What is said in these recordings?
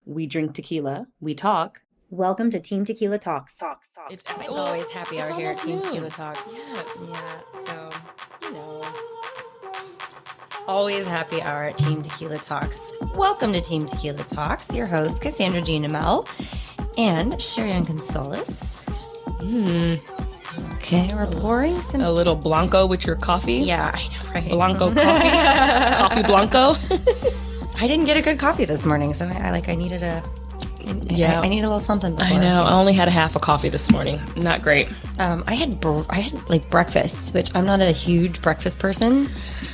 We drink tequila. We talk. Welcome to Team Tequila Talks. It's always happy hour here at Team Tequila Talks. Yes. Yeah, so, always happy hour at Team Tequila Talks. Welcome to Team Tequila Talks. Your host, Cassandra Jean Amel and Sherry Ann Gonzalez. Okay, we're pouring some... A little Blanco with your coffee. Yeah, I know, right? Blanco coffee. Coffee Blanco. I didn't get a good coffee this morning, so I needed a... I need a little something before. I know. I only had a half a coffee this morning. Not great. I had breakfast, which I'm not a huge breakfast person.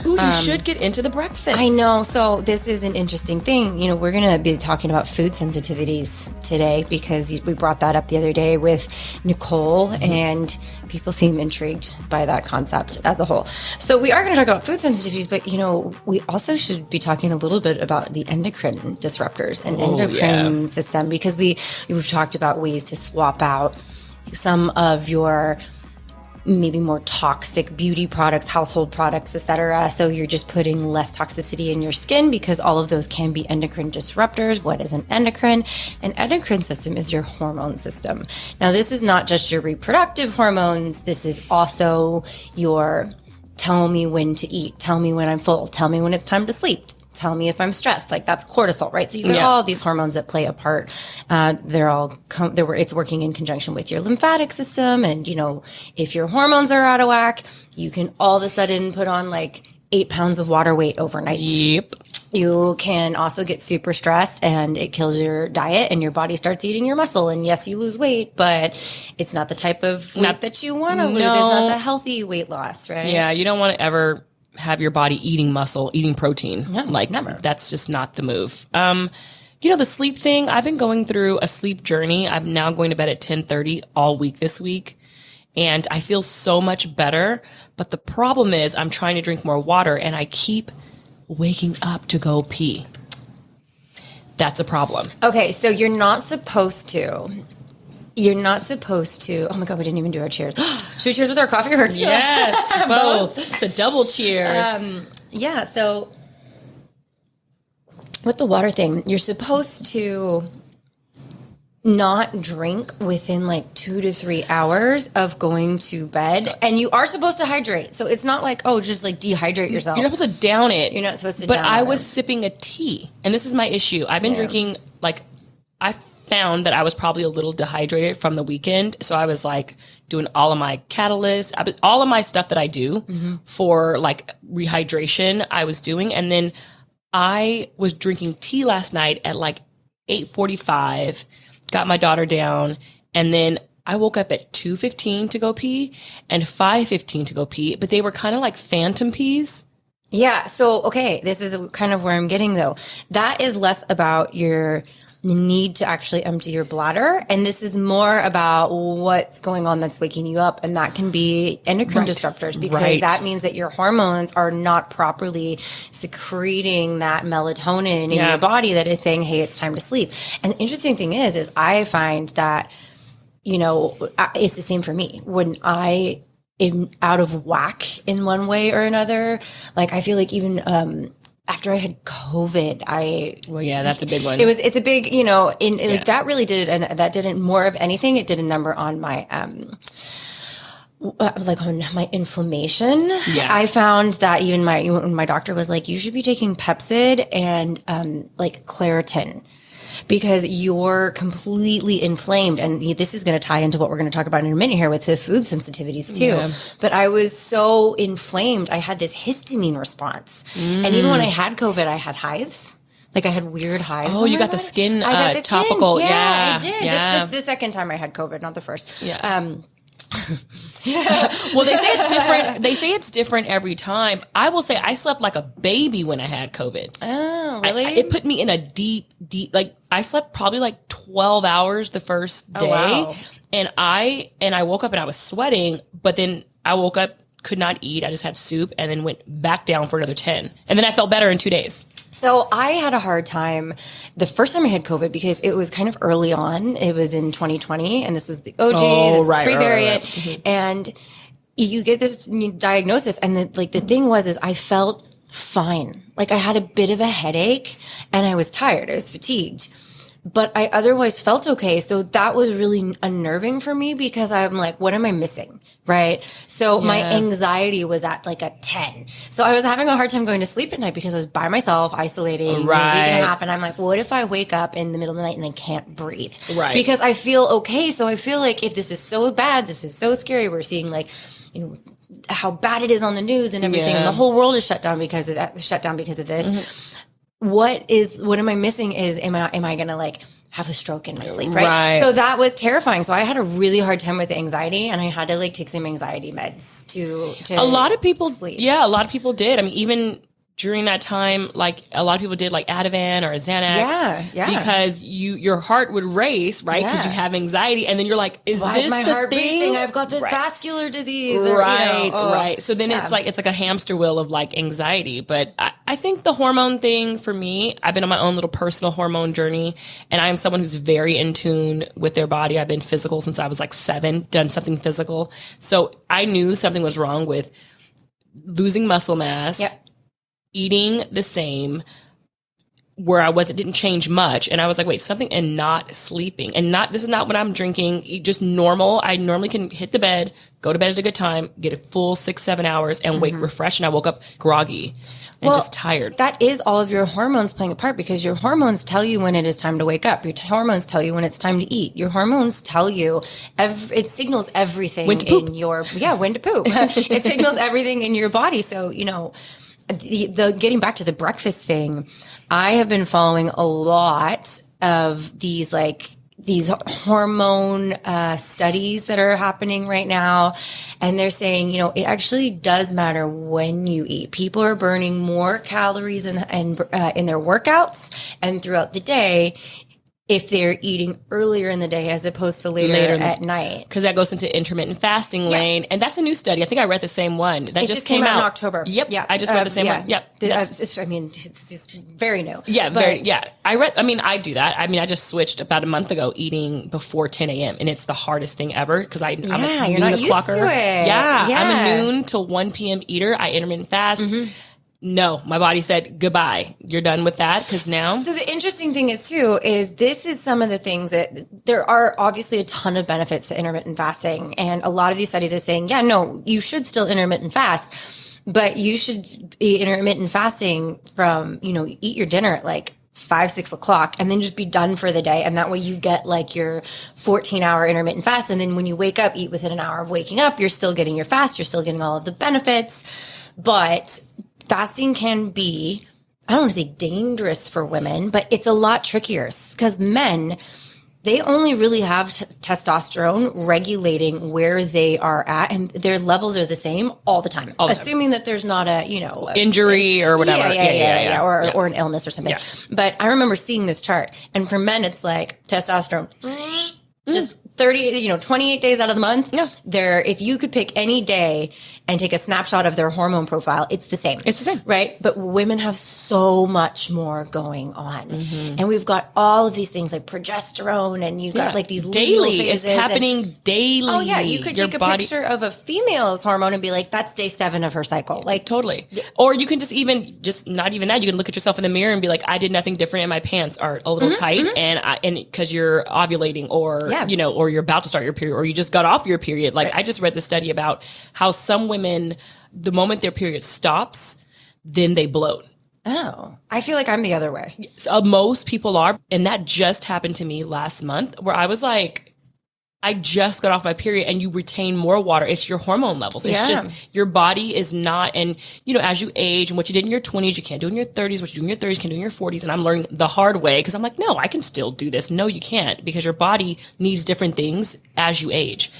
Ooh, you should get into the breakfast. I know. So this is an interesting thing. We're going to be talking about food sensitivities today because we brought that up the other day with Nicole, and people seem intrigued by that concept as a whole. So we are going to talk about food sensitivities, but we also should be talking a little bit about the endocrine disruptors and endocrine system, because we've talked about ways to swap out some of your maybe more toxic beauty products, household products, etc. So you're just putting less toxicity in your skin, because all of those can be endocrine disruptors. What is an endocrine? An endocrine system is your hormone system. Now, this is not just your reproductive hormones. This is also your tell me when to eat, tell me when I'm full, tell me when it's time to sleep, tell me if I'm stressed. Like, that's cortisol, right? So you get all of these hormones that play a part. It's working in conjunction with your lymphatic system. And, if your hormones are out of whack, you can all of a sudden put on like 8 pounds of water weight overnight. Yep. You can also get super stressed, and it kills your diet, and your body starts eating your muscle. And yes, you lose weight, but it's not the type of weight that you want to lose. It's not the healthy weight loss, right? Yeah, you don't want to ever have your body eating muscle, eating protein. No, never. That's just not the move. The sleep thing, I've been going through a sleep journey. I'm now going to bed at 10:30 all week this week, and I feel so much better. But the problem is I'm trying to drink more water, and I keep waking up to go pee. That's a problem. Okay, so you're not supposed to. Oh my God, we didn't even do our cheers. Should we cheers with our coffee or tequila? Yes, both. It's a double cheers. So with the water thing, you're supposed to not drink within like 2 to 3 hours of going to bed. And you are supposed to hydrate. So it's not like, just like dehydrate yourself. You're not supposed to down it. You're not supposed to But down I it. was sipping a tea, and this is my issue. I've been drinking, I found that I was probably a little dehydrated from the weekend. So I was like doing all of my catalysts, all of my stuff that I do for like rehydration I was doing. And then I was drinking tea last night at like 8:45, got my daughter down, and then I woke up at 2:15 to go pee and 5:15 to go pee, but they were kind of like phantom pees. Yeah. So, okay, this is kind of where I'm getting though. That is less about your need to actually empty your bladder, and this is more about what's going on that's waking you up, and that can be endocrine disruptors, because that means that your hormones are not properly secreting that melatonin in your body that is saying, hey, it's time to sleep. And the interesting thing is I find that it's the same for me. When I am out of whack in one way or another, like I feel like even after I had COVID, that's a big one. It's a big, like that really did, and that didn't more of anything. It did a number on my, on my inflammation. Yeah. I found that even when my doctor was like, you should be taking Pepcid and, Claritin, because you're completely inflamed. And this is going to tie into what we're going to talk about in a minute here with the food sensitivities too. Yeah. But I was so inflamed. I had this histamine response. And even when I had COVID, I had hives. Like I had weird hives. Oh, you got the skin topical. Skin. Yeah, I did. Yeah. This the second time I had COVID, not the first. Yeah. Well, they say it's different. They say it's different every time. I will say I slept like a baby when I had COVID. Oh, really? It put me in a deep, I slept probably like 12 hours the first day. Oh, wow. And I woke up and I was sweating, but then I woke up, could not eat. I just had soup and then went back down for another 10. And then I felt better in 2 days. So I had a hard time the first time I had COVID because it was kind of early on. It was in 2020, and this was the OG, this pre-variant. Right. Mm-hmm. And you get this diagnosis, and the thing was I felt fine. Like I had a bit of a headache, and I was tired. I was fatigued. but I otherwise felt okay. So that was really unnerving for me because I'm like, what am I missing? Right. So my anxiety was at like a 10. So I was having a hard time going to sleep at night because I was by myself, isolating a week and a half. And I'm like, what if I wake up in the middle of the night and I can't breathe? Right. Because I feel okay. So I feel like if this is so bad, this is so scary. We're seeing like, you know, how bad it is on the news and everything. And the whole world is shut down because of that, this. What am I missing is, am I going to like have a stroke in my sleep, right? So that was terrifying. So I had a really hard time with the anxiety and I had to like take some anxiety meds to a lot of people sleep. Yeah, a lot of people did. I mean, even during that time, like a lot of people did like Ativan or Xanax because your heart would race, right? Because you have anxiety and then you're like, why is my the heart thing? racing? I've got this vascular disease. Right. So then it's like a hamster wheel of like anxiety. But I think the hormone thing for me, I've been on my own little personal hormone journey and I am someone who's very in tune with their body. I've been physical since I was like 7, done something physical. So I knew something was wrong with losing muscle mass. Eating the same where didn't change much. And I was like, wait, something, and not sleeping and this is not when I'm drinking, just normal. I normally can hit the bed, go to bed at a good time, get a full 6-7 hours and wake refreshed. And I woke up groggy and just tired. That is all of your hormones playing a part because your hormones tell you when it is time to wake up. Your hormones tell you when it's time to eat. Your hormones tell you, it signals everything when to poop. When to poop. It signals everything in your body. So, you know, the getting back to the breakfast thing, I have been following a lot of these hormone studies that are happening right now. And they're saying, you know, it actually does matter when you eat. People are burning more calories in their workouts and throughout the day if they're eating earlier in the day as opposed to later at night. Because that goes into intermittent fasting lane. And that's a new study. I think I read the same one. That just came out in October. Yep. Yeah. I just read the same one. Yep. It's very new. Yeah. I do that. I mean, I just switched about a month ago eating before 10 a.m. and it's the hardest thing ever because I'm a you're not used to it. Yeah. I'm a noon to 1 p.m. eater. I intermittent fast. No, my body said, goodbye. You're done with that because now. So the interesting thing is this is some of the things that there are obviously a ton of benefits to intermittent fasting. And a lot of these studies are saying, you should still intermittent fast, but you should be intermittent fasting from, eat your dinner at like 5-6 o'clock and then just be done for the day. And that way you get like your 14-hour intermittent fast. And then when you wake up, eat within an hour of waking up, you're still getting your fast. You're still getting all of the benefits, but fasting can be, I don't want to say dangerous for women, but it's a lot trickier because men, they only really have testosterone regulating where they are at and their levels are the same all the time. Assuming that there's not a, injury or whatever. Or an illness or something. Yeah. But I remember seeing this chart and for men, it's like testosterone, just 28 days out of the month. Yeah. If you could pick any day and take a snapshot of their hormone profile, it's the same. It's the same. Right? But women have so much more going on. And we've got all of these things like progesterone and you've got like these daily. It's happening daily. Oh yeah. You could take a picture of a female's hormone and be like, that's day 7 of her cycle. Like totally. Or you can just not even that. You can look at yourself in the mirror and be like, I did nothing different and my pants are a little tight and because you're ovulating or, or you're about to start your period or you just got off your period. Like I just read the study about how some women, the moment their period stops, then they bloat. Oh, I feel like I'm the other way. So, most people are. And that just happened to me last month where I was like, I just got off my period and you retain more water. It's your hormone levels. It's just your body is not. And, as you age and what you did in your 20s, you can't do in your 30s. What you do in your 30s, you can do in your 40s. And I'm learning the hard way because I'm like, no, I can still do this. No, you can't because your body needs different things as you age.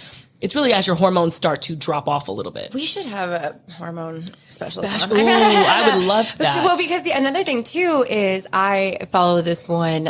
It's really as your hormones start to drop off a little bit. We should have a hormone specialist. Ooh, I would love that. Well, because another thing too is I follow this one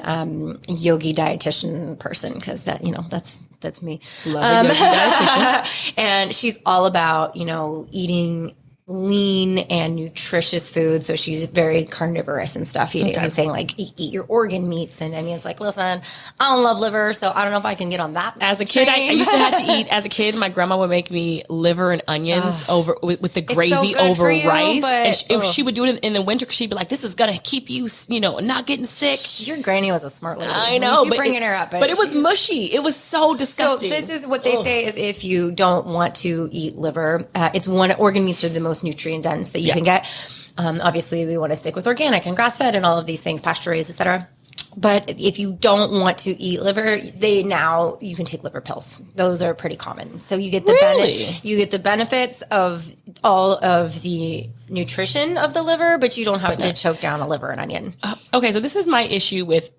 yogi dietitian person because that's me. Love a yogi dietitian. And she's all about, eating lean and nutritious food. So she's very carnivorous and stuff. Who's saying like eat your organ meats. And I mean, it's like, listen, I don't love liver, so I don't know if I can get on that. As a kid, I used to have to eat. As a kid, my grandma would make me liver and onions over with the gravy so over you, rice. But, and she would do it in the winter because she'd be like, "This is gonna keep you, not getting sick." Your granny was a smart lady. I know, but bringing her up, but it was mushy. It was so disgusting. So this is what they say is if you don't want to eat liver, it's one organ meats are the most nutrient dense that you can get. Obviously, we want to stick with organic and grass fed and all of these things, pasture raised, etc. But if you don't want to eat liver, you can take liver pills. Those are pretty common. So you get the benefits of all of the nutrition of the liver, but you don't have to choke down a liver and onion. Okay, so this is my issue with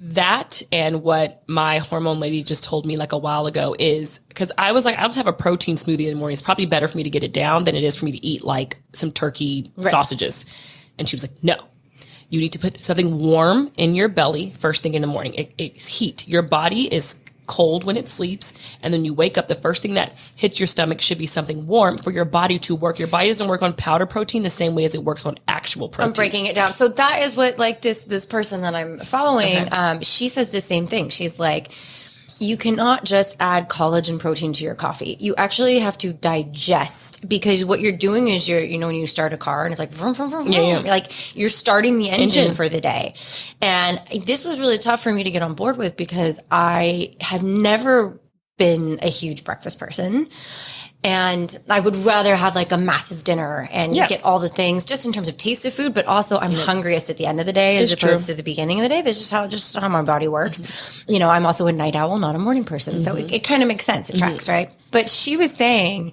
that and what my hormone lady just told me like a while ago is because I was like, I'll just have a protein smoothie in the morning. It's probably better for me to get it down than it is for me to eat like some turkey sausages. And she was like, no, you need to put something warm in your belly first thing in the morning. It's heat. Your body is cold when it sleeps. And then you wake up, the first thing that hits your stomach should be something warm for your body to work. Your body doesn't work on powder protein the same way as it works on actual protein. I'm breaking it down. So that is what like this person that I'm following, she says the same thing. She's like, you cannot just add collagen protein to your coffee. You actually have to digest because what you're doing is when you start a car and it's like, vroom, vroom, vroom, vroom, like you're starting the engine for the day. And this was really tough for me to get on board with because I have never been a huge breakfast person. And I would rather have like a massive dinner and get all the things just in terms of taste of food, but also I'm hungriest at the end of the day as opposed to the beginning of the day. That's just how my body works. I'm also a night owl, not a morning person. So it kind of makes sense. It tracks, right? But she was saying,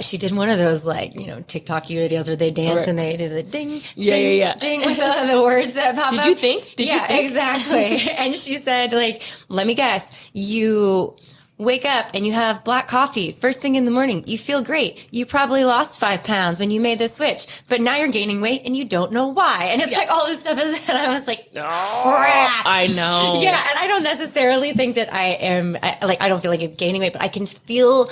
she did one of those like, TikTok videos where they dance and they do the ding, ding with the words that pop up. Did you think? Exactly. And she said like, let me guess, you wake up and you have black coffee first thing in the morning. You feel great. You probably lost 5 pounds when you made the switch, but now you're gaining weight and you don't know why. And it's like all this stuff. And I was like, crap. I know. Yeah. And I don't necessarily think that I don't feel like I'm gaining weight, but I can feel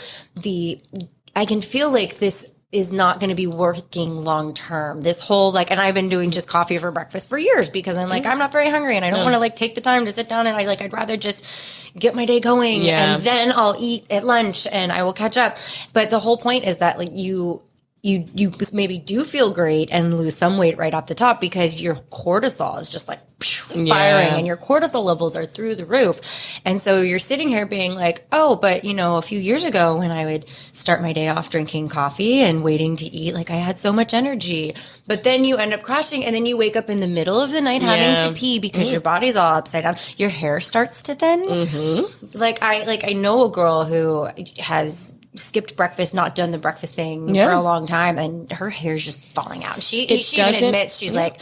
like this is not going to be working long term. This whole and I've been doing just coffee for breakfast for years because I'm like, I'm not very hungry and I don't want to take the time to sit down and I'd rather just get my day going and then I'll eat at lunch and I will catch up. But the whole point is that you maybe do feel great and lose some weight right off the top because your cortisol is just firing and your cortisol levels are through the roof. And so you're sitting here being like, oh, but a few years ago when I would start my day off drinking coffee and waiting to eat, I had so much energy, but then you end up crashing and then you wake up in the middle of the night having to pee because your body's all upside down. Your hair starts to thin. I know a girl who has skipped breakfast, not done the breakfast thing for a long time, and her hair's just falling out. She even admits she's like,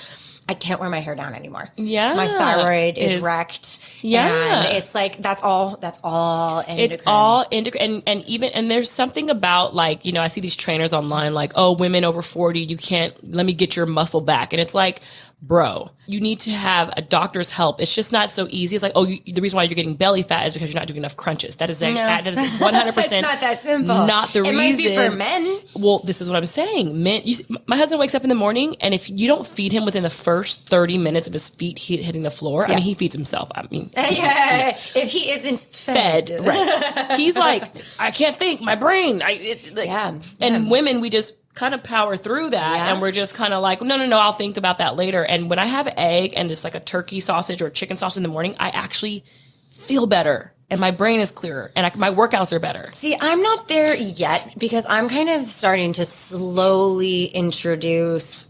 I can't wear my hair down anymore. Yeah, my thyroid is wrecked. Yeah, and it's like that's all endocrine. It's all endocrine, and there's something about I see these trainers online women over 40, you can't let me get your muscle back, and it's like, bro, you need to have a doctor's help. It's just not so easy. It's like, the reason why you're getting belly fat is because you're not doing enough crunches. That is 100%. It's not that simple. Not the reason. It might be for men. Well, this is what I'm saying. Men, my husband wakes up in the morning, and if you don't feed him within the first 30 minutes of his feet hitting the floor, he feeds himself. If he isn't fed. Right? He's like, I can't think. My brain. And women, we just kind of power through that and we're just kind of like, no, I'll think about that later. And when I have egg and just a turkey sausage or a chicken sausage in the morning, I actually feel better and my brain is clearer and my workouts are better. See, I'm not there yet because I'm kind of starting to slowly introduce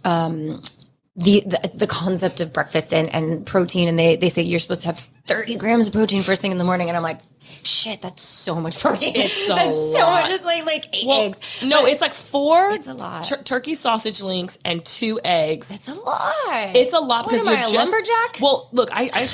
the concept of breakfast and protein, and they say you're supposed to have 30 grams of protein first thing in the morning, and I'm like, shit, that's so much protein. It's that's so much. Just like 8 eggs. No, it's like 4 it's a lot. Turkey sausage links and 2 eggs. It's a lot. It's a lot because you're just lumberjack. Well, look, I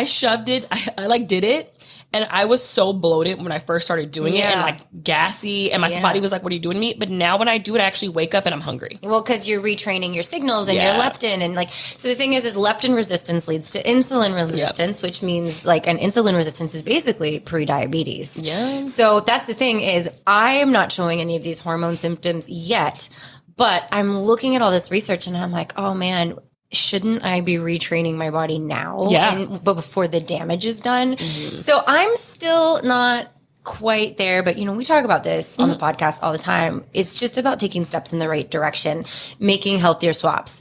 shoved it. I did it. And I was so bloated when I first started doing it and like gassy. And my body was like, what are you doing to me? But now when I do it, I actually wake up and I'm hungry. Well, because you're retraining your signals and your leptin. And like, so the thing is leptin resistance leads to insulin resistance, which means like an insulin resistance is basically pre-diabetes. Yeah. So that's the thing is I am not showing any of these hormone symptoms yet, but I'm looking at all this research and I'm like, oh man, shouldn't I be retraining my body now? Yeah. But before the damage is done. So I'm still not quite there, but we talk about this on the podcast all the time. It's just about taking steps in the right direction, making healthier swaps.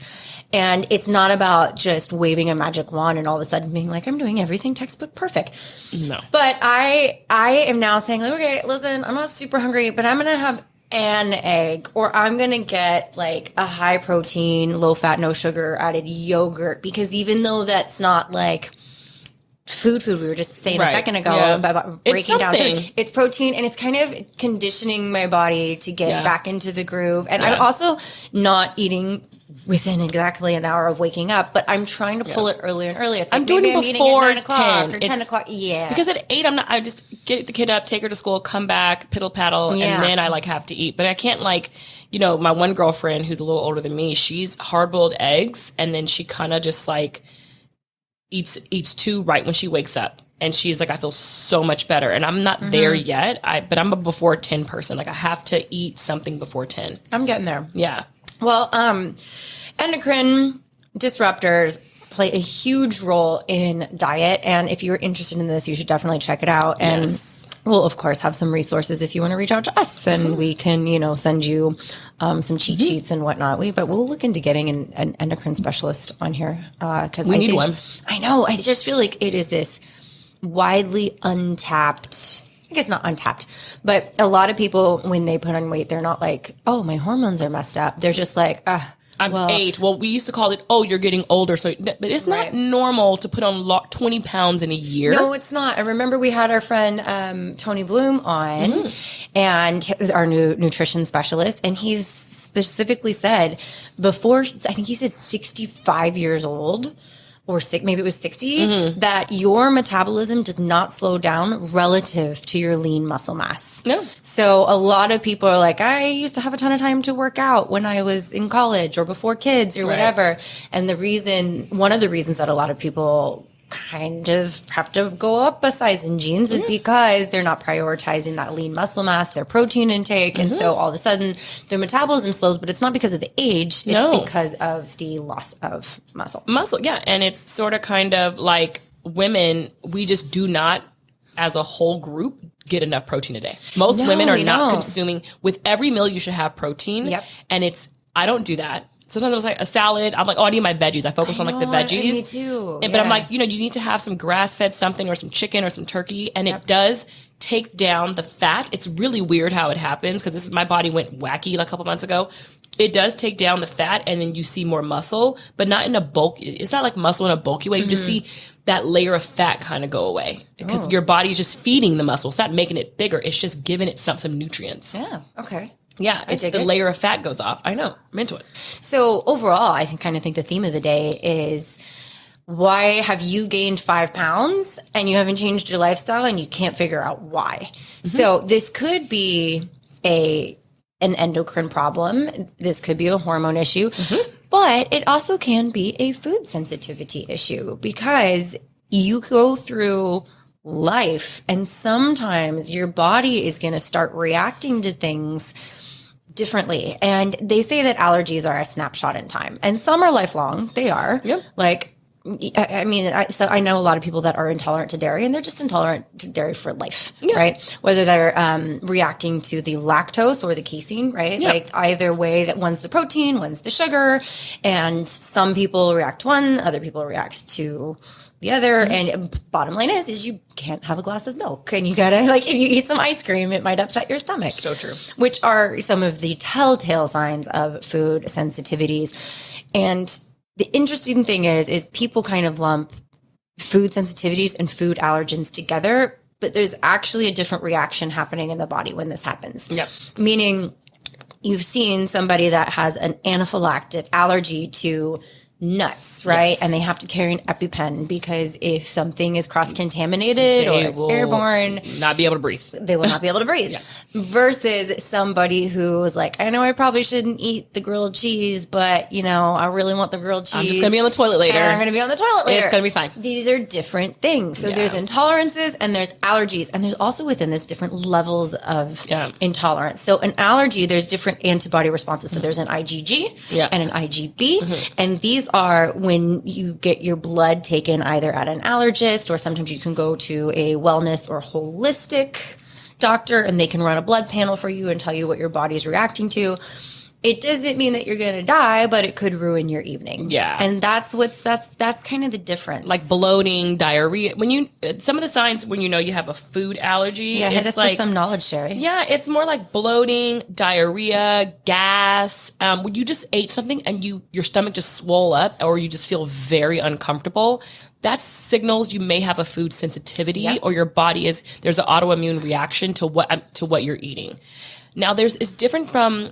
And it's not about just waving a magic wand and all of a sudden being like, I'm doing everything textbook perfect. No. But I am now saying, like, okay, listen, I'm not super hungry, but I'm going to have an egg, or I'm going to get like a high protein, low fat, no sugar added yogurt, because even though that's not like food, we were just saying a second ago about breaking down food, it's protein, and it's kind of conditioning my body to get back into the groove. And I'm also not eating within exactly an hour of waking up, but I'm trying to pull it earlier and earlier. It's like I'm doing it before 9 o'clock or 10 o'clock. Yeah. Because at 8, I just get the kid up, take her to school, come back, piddle paddle, and then I like have to eat. But I can't like, my one girlfriend who's a little older than me, she's hard-boiled eggs, and then she kind of just like eats 2 right when she wakes up. And she's like, I feel so much better. And I'm not there yet, but I'm a before 10 person. Like I have to eat something before 10. I'm getting there. Yeah. Well, endocrine disruptors play a huge role in diet. And if you're interested in this, you should definitely check it out. And we'll, of course, have some resources if you want to reach out to us. And we can, send you some cheat sheets and whatnot. But we'll look into getting an endocrine specialist on here. Because we need one. I know. I just feel like it is this widely untapped, I guess not untapped, but a lot of people, when they put on weight, they're not like, oh, my hormones are messed up. They're just like, I'm age. Well, we used to call it, oh, you're getting older. So, but it's not normal to put on 20 pounds in a year. No, it's not. I remember we had our friend Tony Bloom on, and our new nutrition specialist, and he's specifically said before, I think he said 65 years old, or maybe it was 60, that your metabolism does not slow down relative to your lean muscle mass. No. So a lot of people are like, I used to have a ton of time to work out when I was in college or before kids or whatever. And one of the reasons that a lot of people kind of have to go up a size in jeans is because they're not prioritizing that lean muscle mass, their protein intake. And so all of a sudden their metabolism slows, but it's not because of the age. It's because of the loss of muscle. Yeah. And it's sort of kind of like women, we just do not, as a whole group, get enough protein a day. Most women are not consuming, with every meal you should have protein. Yep. And I don't do that. Sometimes it was like a salad. I'm like, I need my veggies. I focus on like the veggies. Me too. But I'm like, you need to have some grass-fed something or some chicken or some turkey. And it does take down the fat. It's really weird how it happens because my body went wacky a couple months ago. It does take down the fat and then you see more muscle, but not in a bulk. It's not like muscle in a bulky way. You just see that layer of fat kind of go away because your body is just feeding the muscle. It's not making it bigger. It's just giving it some nutrients. Yeah. Okay. Yeah, it's the layer of fat goes off. I know. I'm into it. So overall, I kind of think the theme of the day is, why have you gained 5 pounds and you haven't changed your lifestyle and you can't figure out why? So this could be an endocrine problem. This could be a hormone issue, but it also can be a food sensitivity issue because you go through life and sometimes your body is going to start reacting to things differently. And they say that allergies are a snapshot in time, and some are lifelong. They are. Yep. Like, I mean, I know a lot of people that are intolerant to dairy, and they're just intolerant to dairy for life, right? Whether they're reacting to the lactose or the casein, right? Yep. Like either way, that one's the protein, one's the sugar, and some people react to one, other people react to the other. And bottom line is you can't have a glass of milk, and you gotta, like, if you eat some ice cream, it might upset your stomach. So true. Which are some of the telltale signs of food sensitivities. And the interesting thing is people kind of lump food sensitivities and food allergens together, but there's actually a different reaction happening in the body when this happens. Yep. Meaning you've seen somebody that has an anaphylactic allergy to nuts, right? Yes. And they have to carry an EpiPen because if something is cross-contaminated or They it's will airborne, not be able to breathe. they will not be able to breathe. Versus somebody who was like, I know I probably shouldn't eat the grilled cheese, but I really want the grilled cheese. I'm just going to be on the toilet later. And I'm going to be on the toilet later. It's going to be fine. These are different things. So there's intolerances and there's allergies. And there's also within this different levels of intolerance. So an allergy, there's different antibody responses. So there's an IgG and an IgB. And these are when you get your blood taken either at an allergist or sometimes you can go to a wellness or holistic doctor and they can run a blood panel for you and tell you what your body is reacting to. It doesn't mean that you're going to die, but it could ruin your evening. Yeah. And that's kind of the difference. Like bloating, diarrhea. Some of the signs when you have a food allergy. Yeah, hit it's us with some knowledge, Sherry. Yeah, it's more like bloating, diarrhea, gas. When you just ate something and your stomach just swole up or you just feel very uncomfortable, that signals you may have a food sensitivity or your body there's an autoimmune reaction to what you're eating. Now it's different from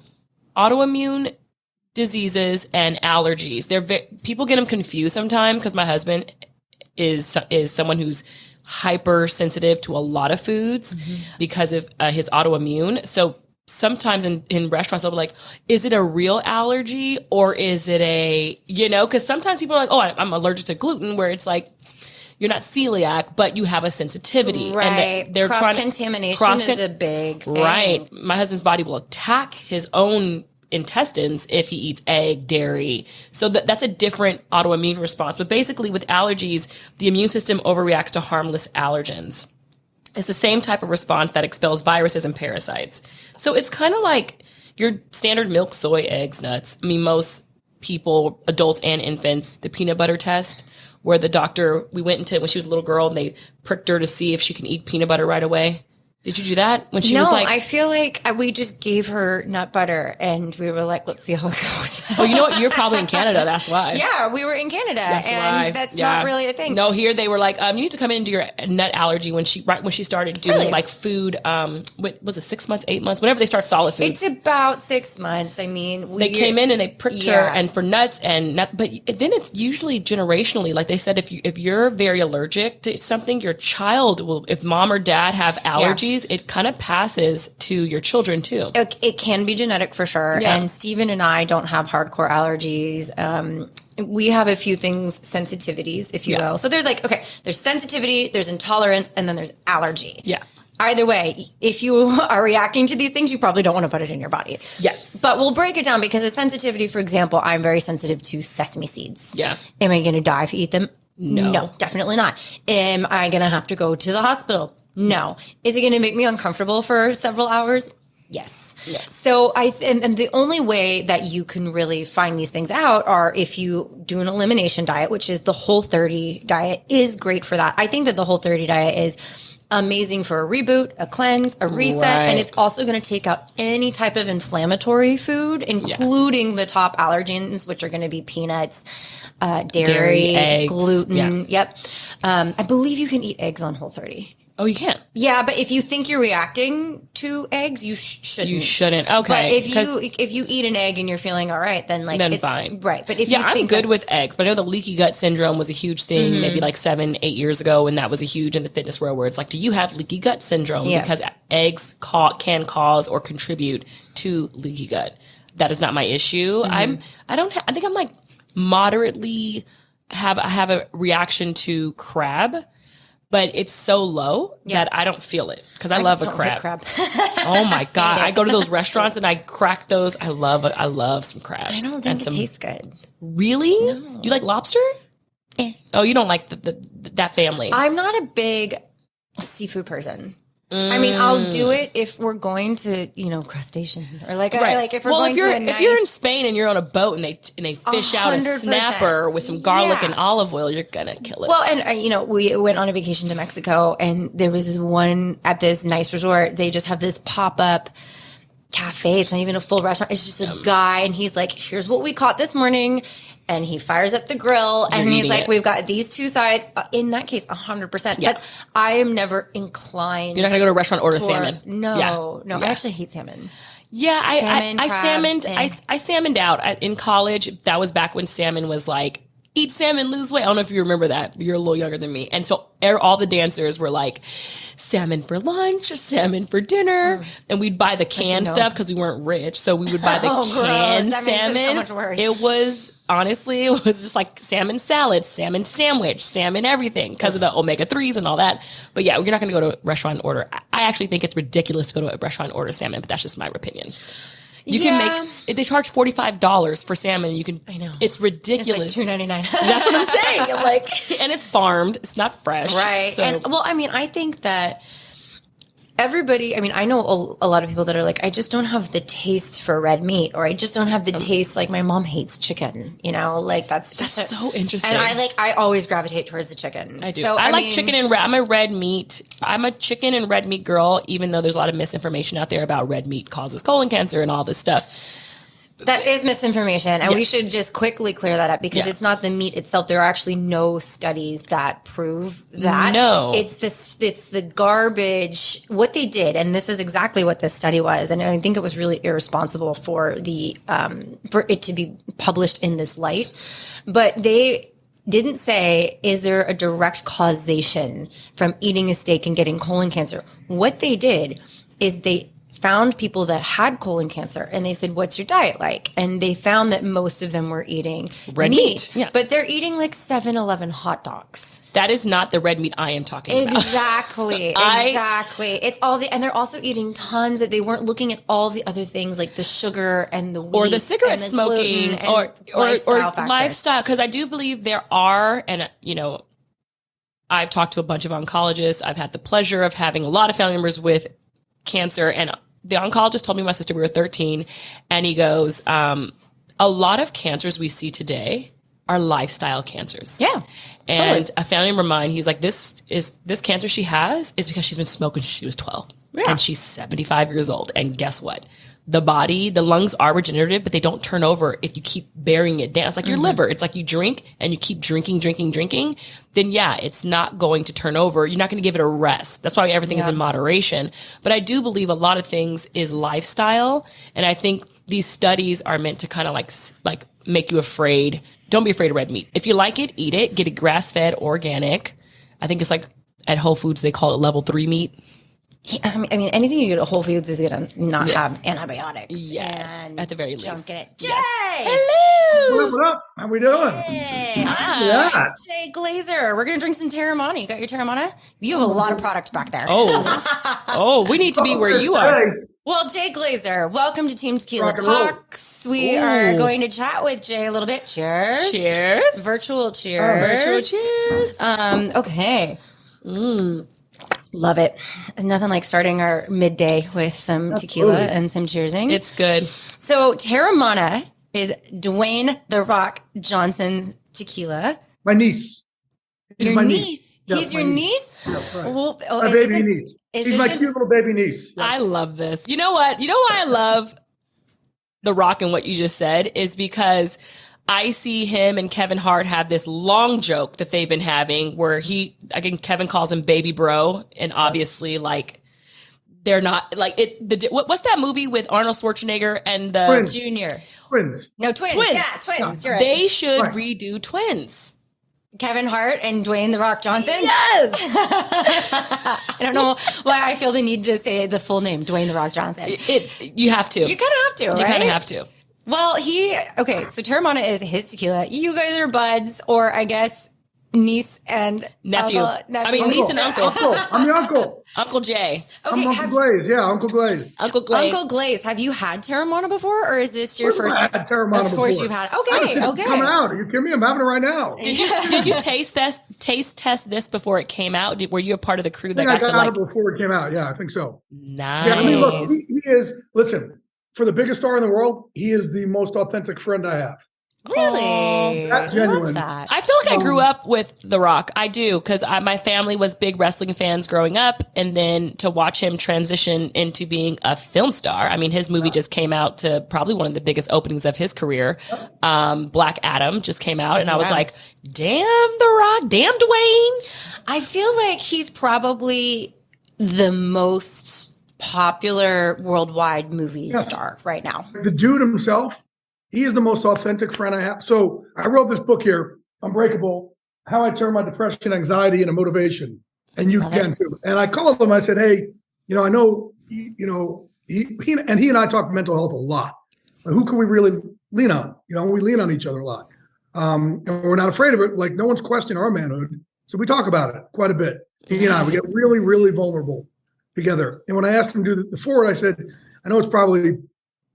autoimmune diseases and allergies. People get them confused sometimes because my husband is someone who's hypersensitive to a lot of foods because of his autoimmune. So sometimes in restaurants, they'll be like, is it a real allergy or is it because sometimes people are like, oh, I'm allergic to gluten, where it's like, you're not celiac, but you have a sensitivity. Right. And they're Cross-contamination is a big thing. Right. My husband's body will attack his own intestines if he eats egg, dairy. So that's a different autoimmune response. But basically with allergies, the immune system overreacts to harmless allergens. It's the same type of response that expels viruses and parasites. So it's kind of like your standard milk, soy, eggs, nuts. I mean, most people, adults and infants, the peanut butter test, where the doctor, we went into when she was a little girl and they pricked her to see if she can eat peanut butter right away. Did you do that when she was like? No, I feel like we just gave her nut butter and we were like, let's see how it goes. Oh, you know what? You're probably in Canada. That's why. Yeah, we were in Canada that's not really a thing. No, here they were like, you need to come in and do your nut allergy when she started doing like food. What was it, 6 months, 8 months, whenever they start solid foods. It's about 6 months. I mean, they came in and they pricked her and for nuts and but then it's usually generationally. Like they said, if you're very allergic to something, your child will, if mom or dad have allergies, it kind of passes to your children too. It can be genetic for sure. Yeah. And Steven and I don't have hardcore allergies. We have a few things, sensitivities, if you will. So there's there's sensitivity, there's intolerance, and then there's allergy. Yeah. Either way, if you are reacting to these things, you probably don't want to put it in your body. Yes. But we'll break it down because a sensitivity, for example, I'm very sensitive to sesame seeds. Yeah. Am I going to die if I eat them? No, definitely not. Am I going to have to go to the hospital? No. Is it going to make me uncomfortable for several hours? Yes. So and the only way that you can really find these things out are if you do an elimination diet, which is the Whole30 diet is great for that. I think that the Whole30 diet is amazing for a reboot, a cleanse, a reset, and it's also going to take out any type of inflammatory food, including the top allergens, which are going to be peanuts, dairy, eggs, gluten. Yep. I believe you can eat eggs on Whole30. Oh, you can? Yeah, but if you think you're reacting to eggs, you shouldn't. You shouldn't. Okay. But if you eat an egg and you're feeling all right, then it's fine. Right. But if you think I'm good with eggs, but I know the leaky gut syndrome was a huge thing maybe like 7-8 years ago, and that was a huge in the fitness world where it's like, do you have leaky gut syndrome? Yeah. Because eggs can cause or contribute to leaky gut. That is not my issue. I think I'm like moderately have a reaction to crab. But it's so low that I don't feel it because I love a crab. Oh my God. I go to those restaurants and I crack those. I love some crabs. I don't think it tastes good. Really? No. You like lobster? Oh, you don't like that family. I'm not a big seafood person. I mean, I'll do it if we're going to, crustacean or if we're going to a nice... If you're in Spain and you're on a boat and they fish out a snapper with some garlic and olive oil, you're gonna kill it. Well, and we went on a vacation to Mexico and there was this one at this nice resort. They just have this pop-up cafe. It's not even a full restaurant. It's just a guy and he's like, here's what we caught this morning. And he fires up the grill and he's like, we've got these two sides. In that case, 100%. Yeah. But I am never inclined. You're not going to go to a restaurant and order salmon. No. I actually hate salmon. Yeah, Salmon, I crab salmoned. thing. I salmoned out in college. That was back when salmon was like, eat salmon, lose weight. I don't know if you remember that. You're a little younger than me. And so all the dancers were like, salmon for lunch, salmon for dinner. And we'd buy the canned stuff because we weren't rich. So we would buy the canned That makes salmon. it so much worse. It was, honestly, it was just like salmon salad, salmon sandwich, salmon everything because of the omega-3s and all that. But yeah, you're not going to go to a restaurant and order. I actually think it's ridiculous to go to a restaurant and order salmon, but that's just my opinion. You can make, they charge $45 for salmon. You can, I know. It's ridiculous. It's like $2.99. That's what I'm saying. I'm like, and it's farmed. It's not fresh. Right. So. And well, I mean, I think that everybody, I mean, I know a lot of people that are like, I just don't have the taste for red meat, or I just don't have the taste. Like my mom hates chicken, you know, like that's just so interesting. And I always gravitate towards the chicken. I do. So, I like mean, chicken and I'm a red meat. I'm a chicken and red meat girl, even though there's a lot of misinformation out there about red meat causes colon cancer and all this stuff. That is misinformation, and we should just quickly clear that up because it's not the meat itself. There are actually no studies that prove that. No, it's the garbage. What they did, and this is exactly what this study was, and I think it was really irresponsible for it to be published in this light. But they didn't say, is there a direct causation from eating a steak and getting colon cancer? What they did is they found people that had colon cancer and they said, what's your diet like? And they found that most of them were eating red meat. Yeah. But they're eating like 7-Eleven hot dogs. That is not the red meat I am talking about. Exactly. Exactly. It's all and they're also eating tons that they weren't looking at all the other things like the sugar and the wheat. Or the cigarette smoking or lifestyle. Because I do believe there are, and you know, I've talked to a bunch of oncologists. I've had the pleasure of having a lot of family members with cancer, and the oncologist told me, my sister, we were 13, and he goes, a lot of cancers we see today are lifestyle cancers. Yeah. And a family member of mine, he's like, this cancer she has is because she's been smoking since she was 12. Yeah. And she's 75 years old. And guess what? The lungs are regenerative, but they don't turn over if you keep burying it down. It's like your liver. It's like you drink and you keep drinking, then yeah, it's not going to turn over. You're not going to give it a rest. That's why everything is in moderation. But I do believe a lot of things is lifestyle. And I think these studies are meant to kind of like make you afraid. Don't be afraid of red meat. If you like it, eat it. Get it grass-fed, organic. I think it's like at Whole Foods, they call it level 3 meat. Yeah, I mean, anything you get at Whole Foods is going to not have antibiotics. Yes, at the very least. Jay! Hello! What up? How we doing? Hey! Yeah. Jay Glazer. We're going to drink some Teramana. You got your Teramana? You have a lot of product back there. Oh, we need to be where you are. Hey, Well, Jay Glazer, welcome to Team Tequila Rock and roll. Talks. We are going to chat with Jay a little bit. Cheers. Cheers. Virtual cheers. Virtual cheers. Okay. Love it. Nothing like starting our midday with some tequila and some cheersing. It's good. So Teramana is Dwayne "The Rock" Johnson's tequila. my niece. He's Your my niece. Yeah, He's my your niece. niece? Yeah, right. Well, My baby niece. is He's this my a- cute little baby niece. Yeah. I love this. You know what? You know why I love The Rock and what you just said is because I see him and Kevin Hart have this long joke that they've been having where Kevin calls him baby bro. And obviously like they're not like what's that movie with Arnold Schwarzenegger and the Twins. Junior? Twins. No, twins. Twins. Yeah, twins. You're right. They should Right. redo Twins. Kevin Hart and Dwayne "The Rock" Johnson? Yes. I don't know why I feel the need to say the full name, Dwayne "The Rock" Johnson. You have to. You kind of have to, right? You kind of have to. Well, so Teramana is his tequila. You guys are buds, or I guess niece and Nephew. uncle. I mean, niece and uncle. I'm the uncle. Uncle Jay. Okay, I'm Uncle Glaze. Yeah, Uncle Glaze. Uncle Glaze. Uncle Glaze, have you had Teramana before, or is this your first? I had Teramana Of course before. you've had. It's Okay. coming out. Are you kidding me? I'm having it right now. Did you taste test this before it came out? Were you a part of the crew that I got to got like? it before it came out. Yeah, I think so. Nice. Yeah, I mean, look, he is, listen, for the biggest star in the world, he is the most authentic friend I have. Really? That's I love genuine. that. I feel like I grew up with The Rock. I do, because my family was big wrestling fans growing up, and then to watch him transition into being a film star. I mean, his movie just came out to probably one of the biggest openings of his career. Black Adam just came out, and I was like, damn, The Rock, damn Dwayne. I feel like he's probably the most popular worldwide movie star right now. The dude himself, he is the most authentic friend I have. So I wrote this book here, Unbreakable, How I Turn My Depression, Anxiety into Motivation. And you can too. And I called him, I said, hey, I know, he and I talk mental health a lot. But who can we really lean on? We lean on each other a lot. And we're not afraid of it. Like, no one's questioning our manhood. So we talk about it quite a bit. He and I, we get really, really vulnerable together. And when I asked him to do the forward, I said, I know it's probably,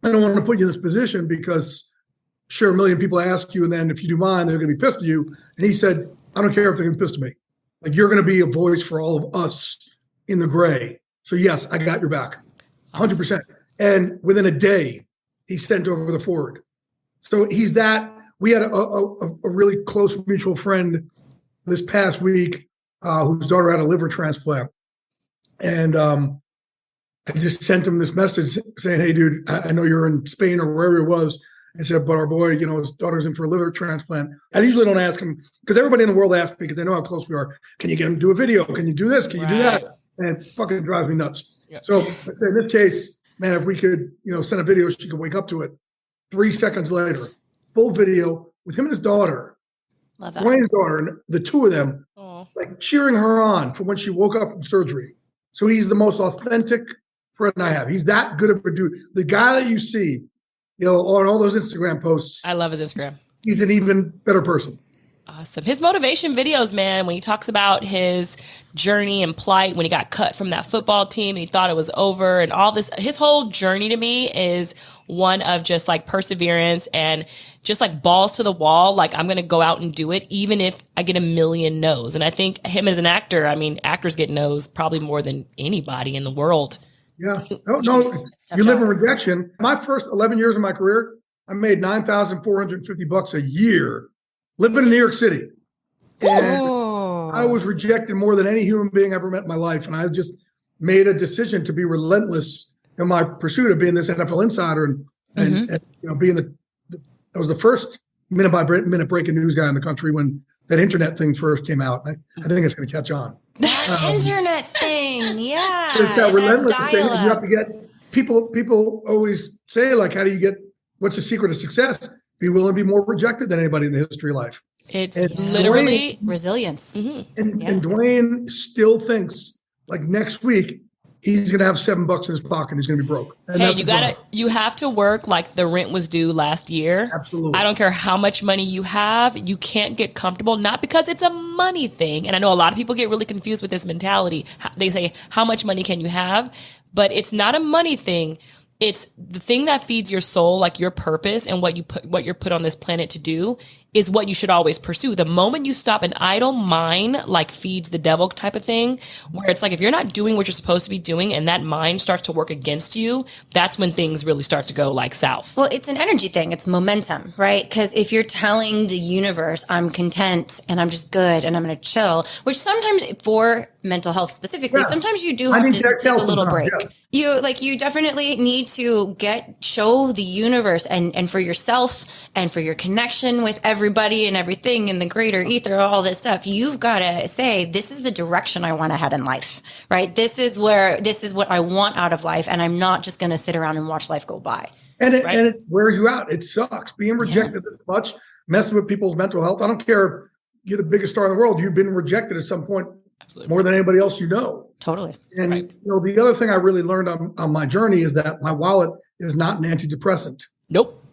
I don't want to put you in this position because sure, a million people ask you, and then if you do mine, they're going to be pissed at you. And he said, I don't care if they're going to be pissed at me. Like, you're going to be a voice for all of us in the gray. So yes, I got your back, 100%. And within a day, he sent over the forward. So he's that. We had a really close mutual friend this past week whose daughter had a liver transplant. And I just sent him this message saying, hey, dude, I know you're in Spain or wherever it was. I said, but our boy, his daughter's in for a liver transplant. I usually don't ask him because everybody in the world asks me because they know how close we are. Can you get him to do a video? Can you do this? Can you do that? And it fucking drives me nuts. Yeah. So in this case, man, if we could, send a video, she could wake up to it 3 seconds later, full video with him and his daughter, Dwayne's daughter, and the two of them, like cheering her on for when she woke up from surgery. So he's the most authentic friend I have. He's that good of a dude. The guy that you see, on all those Instagram posts. I love his Instagram. He's an even better person. Awesome. His motivation videos, man, when he talks about his journey and plight, when he got cut from that football team and he thought it was over and all this, his whole journey to me is one of just like perseverance and just like balls to the wall. Like, I'm going to go out and do it, even if I get a million no's. And I think him as an actor, actors get no's probably more than anybody in the world. Yeah. No, you live in rejection. My first 11 years of my career, I made $9,450 a year living in New York City. And I was rejected more than any human being I ever met in my life. And I just made a decision to be relentless in my pursuit of being this NFL insider and being I was the first minute by minute breaking news guy in the country when that internet thing first came out. I think it's going to catch on. That internet thing, yeah. It's that relentless thing. You have to get people always say, like, what's the secret of success? Be willing to be more rejected than anybody in the history of life. It's literally resilience. Mm-hmm. And Dwayne still thinks like next week he's going to have $7 in his pocket. He's going to be broke. And hey, you have to work like the rent was due last year. Absolutely. I don't care how much money you have. You can't get comfortable, not because it's a money thing. And I know a lot of people get really confused with this mentality. They say, how much money can you have? But it's not a money thing. It's the thing that feeds your soul, like your purpose and what you're put on this planet to do is what you should always pursue. The moment you stop, an idle mind like feeds the devil type of thing, where it's like if you're not doing what you're supposed to be doing and that mind starts to work against you, that's when things really start to go like south. Well, it's an energy thing. It's momentum, right? Because if you're telling the universe, I'm content and I'm just good and I'm going to chill, which sometimes for mental health specifically, sometimes you do have to take a little break. Yeah. You definitely need to show the universe and for yourself and for your connection with everybody and everything in the greater ether, all this stuff. You've got to say, this is the direction I want to head in life, right? This is what I want out of life. And I'm not just going to sit around and watch life go by. And it wears you out. It sucks. Being rejected this much, messing with people's mental health. I don't care if you're the biggest star in the world. You've been rejected at some point. Absolutely. More than anybody else you know. Totally. And the other thing I really learned on my journey is that my wallet is not an antidepressant. Nope.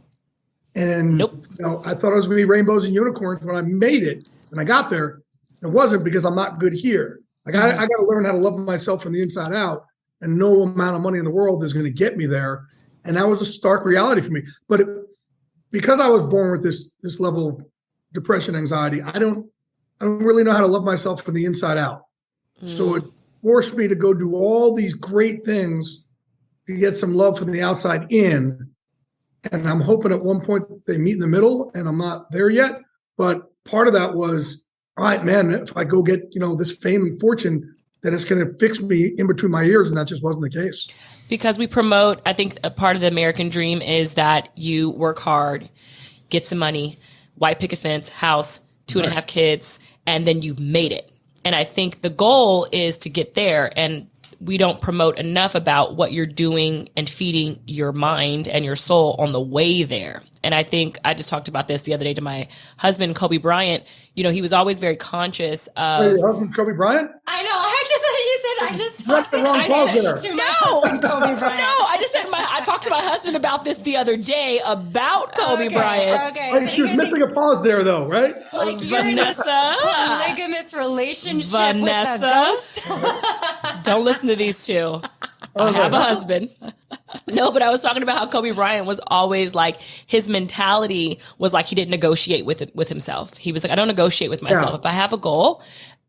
And I thought it was going to be rainbows and unicorns when I made it and I got there. It wasn't because I'm not good here. I got to learn how to love myself from the inside out, and no amount of money in the world is going to get me there. And that was a stark reality for me. But because I was born with this level of depression, anxiety, I don't really know how to love myself from the inside out. So it forced me to go do all these great things to get some love from the outside in. And I'm hoping at one point they meet in the middle, and I'm not there yet. But part of that was, all right, man, if I go get, this fame and fortune, then it's going to fix me in between my ears. And that just wasn't the case. Because we promote, I think a part of the American dream is that you work hard, get some money, white picket fence, house, 2.5 kids, and then you've made it. And I think the goal is to get there. And we don't promote enough about what you're doing and feeding your mind and your soul on the way there. And I think I just talked about this the other day to my husband, Kobe Bryant. He was always very conscious of. Wait, your husband, Kobe Bryant? I know. I just talked the wrong to my husband, Kobe Bryant. No, I just said I talked to my husband about this the other day about Kobe Bryant. Okay. Wait, she was missing a pause there, though, right? Like you're Vanessa. in a polygamous relationship with a ghost. Don't listen to these two. I have a husband. No, but I was talking about how Kobe Bryant was always like, his mentality was like he didn't negotiate with himself. He was like, I don't negotiate with myself. Yeah. If I have a goal,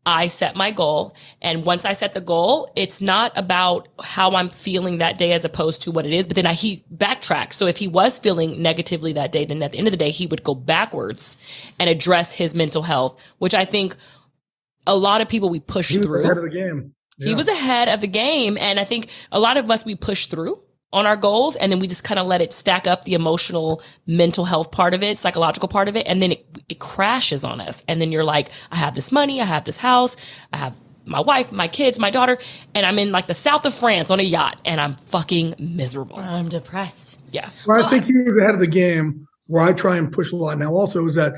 I set my goal. And once I set the goal, it's not about how I'm feeling that day as opposed to what it is. But then he backtracked. So if he was feeling negatively that day, then at the end of the day, he would go backwards and address his mental health, which I think a lot of people we push He was through. ahead of the game. Yeah. He was ahead of the game. And I think a lot of us, we push through on our goals and then we just kind of let it stack up, the emotional, mental health part of it, psychological part of it. And then it crashes on us. And then you're like, I have this money, I have this house, I have my wife, my kids, my daughter, and I'm in like the south of France on a yacht and I'm fucking miserable. I'm depressed. Yeah. Well, I think he was ahead of the game. Where I try and push a lot now also is that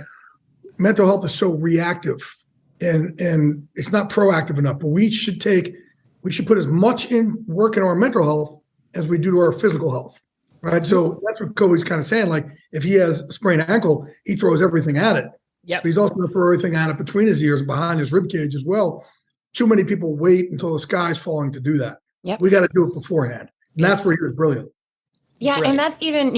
mental health is so reactive and it's not proactive enough, but we should put as much in work in our mental health as we do to our physical health, right? So that's what Kobe's kind of saying. Like if he has a sprained ankle, he throws everything at it. Yep. But he's also going to throw everything at it between his ears and behind his rib cage as well. Too many people wait until the sky's falling to do that. Yep. We got to do it beforehand. And that's where he was brilliant. Yeah, Right. and that's even,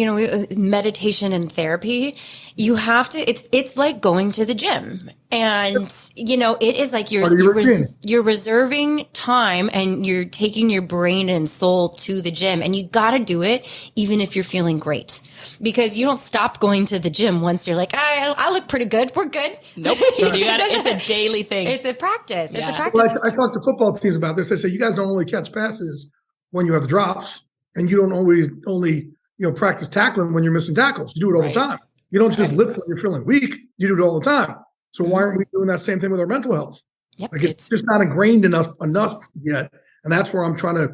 meditation and therapy. You have to, it's like going to the gym. And, it is like Part of your routine. you're reserving time and you're taking your brain and soul to the gym. And you got to do it even if you're feeling great. Because you don't stop going to the gym once you're like, I look pretty good. We're good. Nope. It's a daily thing. It's a practice. It's a Yeah. practice. Well, I talk to football teams about this. I say, you guys don't only catch passes when you have the drops, and you don't only practice tackling when you're missing tackles. You do it all Right. the time. You don't just lift when you're feeling weak. You do it all the time. So why aren't we doing that same thing with our mental health? Yep. Like it's just not ingrained enough yet. And that's where I'm trying to,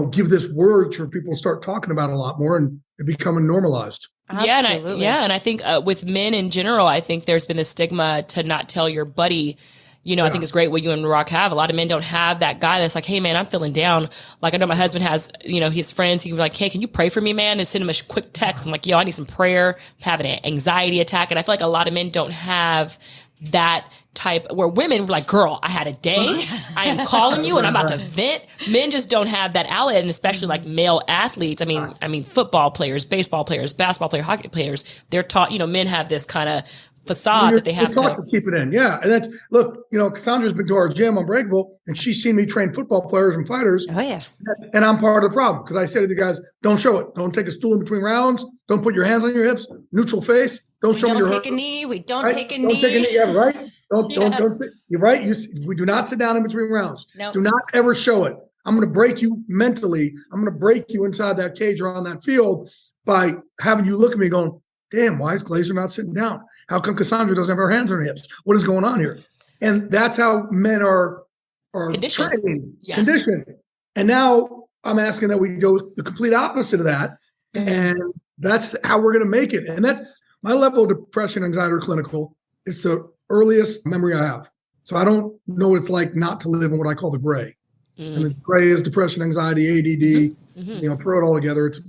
give this word for people to start talking about it a lot more and it becoming normalized. Absolutely. And I think with men in general, I think there's been a stigma to not tell your buddy. I think it's great what you and Rock have. A lot of men don't have that guy that's like, hey, man, I'm feeling down. Like I know my husband has, his friends. He can be like, hey, can you pray for me, man? And send him a quick text. I'm like, yo, I need some prayer. I'm having an anxiety attack. And I feel like a lot of men don't have that type where women were like, girl, I had a day. I am calling you and I'm about to vent. Men just don't have that outlet. And especially like male athletes. I mean, football players, baseball players, basketball players, hockey players, they're taught, men have this kind of facade that they have to keep it in. Yeah. And that's, look, Cassandra's been to our gym, Unbreakable, and she's seen me train football players and fighters. Oh, yeah. And I'm part of the problem because I say to the guys, don't show it. Don't take a stool in between rounds. Don't put your hands on your hips. Neutral face. Don't show me your Don't take a knee. We don't take a Don't knee. take a knee. Yeah, right. Don't. You're right. We do not sit down in between rounds. Nope. Do not ever show it. I'm going to break you mentally. I'm going to break you inside that cage or on that field by having you look at me going, damn, why is Glazer not sitting down? How come Cassandra doesn't have her hands on her hips? What is going on here? And that's how men are Conditioned. conditioned. And now I'm asking that we go the complete opposite of that. And that's how we're going to make it. And that's my level of depression, anxiety, or clinical. It's the earliest memory I have. So I don't know what it's like not to live in what I call the gray. And the gray is depression, anxiety, ADD, throw it all together. It's,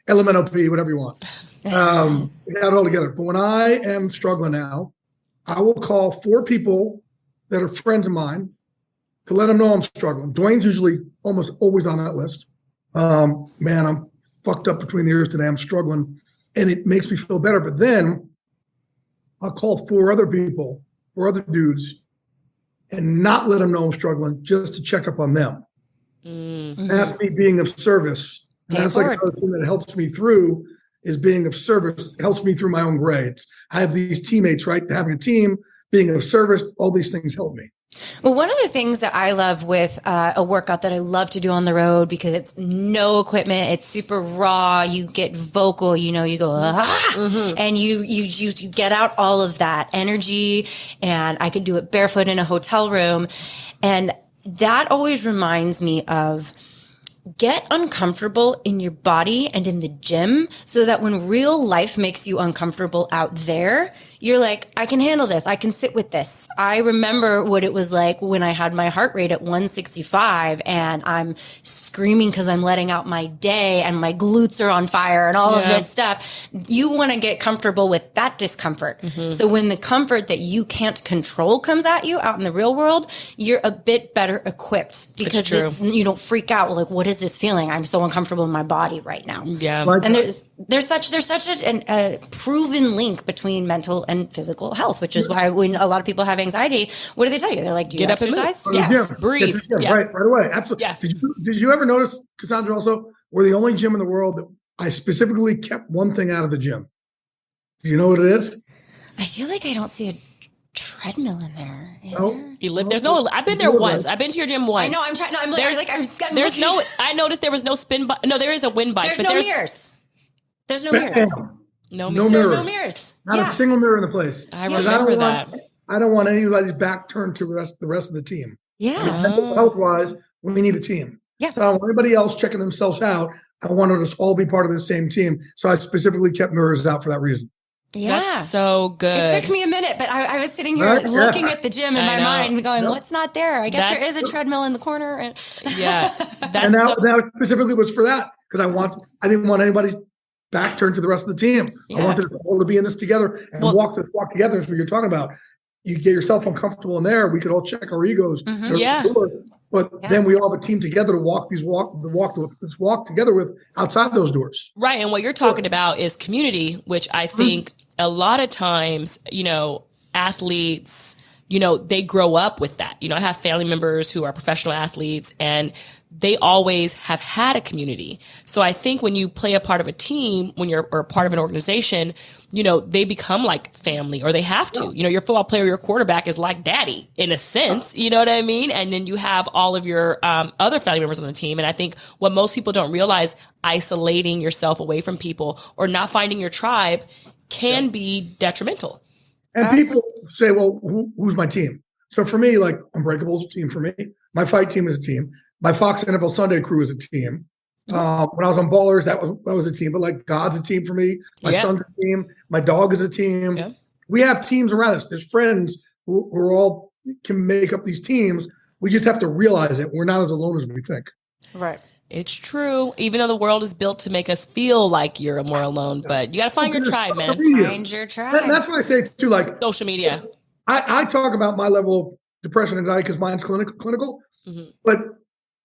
LMNOP, whatever you want. Got it all together. But when I am struggling now, I will call 4 people that are friends of mine to let them know I'm struggling. Dwayne's usually almost always on that list. Man, I'm fucked up between the ears today. I'm struggling. And it makes me feel better. But then I'll call 4 other people, 4 other dudes, and not let them know I'm struggling just to check up on them. Mm-hmm. That's me being of service. And that's like another thing that helps me through is being of service. It helps me through my own grades. I have these teammates, right? Having a team, being of service, all these things help me. Well, one of the things that I love with a workout that I love to do on the road because it's no equipment, it's super raw. You get vocal, you go and you get out all of that energy. And I could do it barefoot in a hotel room, and that always reminds me of get uncomfortable in your body and in the gym so that when real life makes you uncomfortable out there, you're like, I can handle this. I can sit with this. I remember what it was like when I had my heart rate at 165 and I'm screaming because I'm letting out my day and my glutes are on fire and all of this stuff. You want to get comfortable with that discomfort. So when the comfort that you can't control comes at you out in the real world, you're a bit better equipped because you don't freak out. Like, what is this feeling? I'm so uncomfortable in my body right now. Yeah. And there's such a proven link between mental and physical health, which is why when a lot of people have anxiety, what do they tell you? They're like, do you exercise? Breathe. Right away. Absolutely. Yeah. Did you ever notice, Cassandra, also, we're the only gym in the world that I specifically kept one thing out of the gym. Do you know what it is? I feel like I don't see a treadmill in there. Is there? There's no, I've been there once. I've been to your gym once. I know, I'm trying. No, I'm there's no, I noticed there was no spin bike. No, there is a wind bike. There's no mirrors. There's no mirrors. No mirrors. There's no mirrors. Not a single mirror in the place. I remember that. I don't want anybody's back turned to the rest of the team. Yeah. Health wise, we need a team. Yeah. So I don't want anybody else checking themselves out. I wanted us all be part of the same team. So I specifically kept mirrors out for that reason. Yeah. That's so good. It took me a minute, but I was sitting here looking at the gym in my mind going, what's not there? I guess there is a treadmill in the corner. Yeah. And now specifically was for that because I didn't want anybody's back turned to the rest of the team. Yeah. I wanted us all to be in this together and walk together. That's what you're talking about. You get yourself uncomfortable in there. We could all check our egos. But then we all have a team together to walk together with outside those doors. Right. And what you're talking about is community, which I think a lot of times, athletes, they grow up with that. I have family members who are professional athletes and they always have had a community. So I think when you play a part of a team, when you're or part of an organization, they become like family or they have to. Your football player, your quarterback is like daddy in a sense, you know what I mean? And then you have all of your other family members on the team. And I think what most people don't realize, isolating yourself away from people or not finding your tribe can be detrimental. And people say, well, who's my team? So for me, like Unbreakable is a team for me. My fight team is a team. My Fox NFL Sunday crew is a team. When I was on Ballers, that was a team. But like God's a team for me. My son's a team. My dog is a team. Yeah. We have teams around us. There's friends who all can make up these teams. We just have to realize it. We're not as alone as we think. Right. It's true. Even though the world is built to make us feel like you're more alone, but you got to find your tribe, man. Find your tribe. That's what I say too. Like social media. I talk about my level of depression and anxiety because mine's clinical. But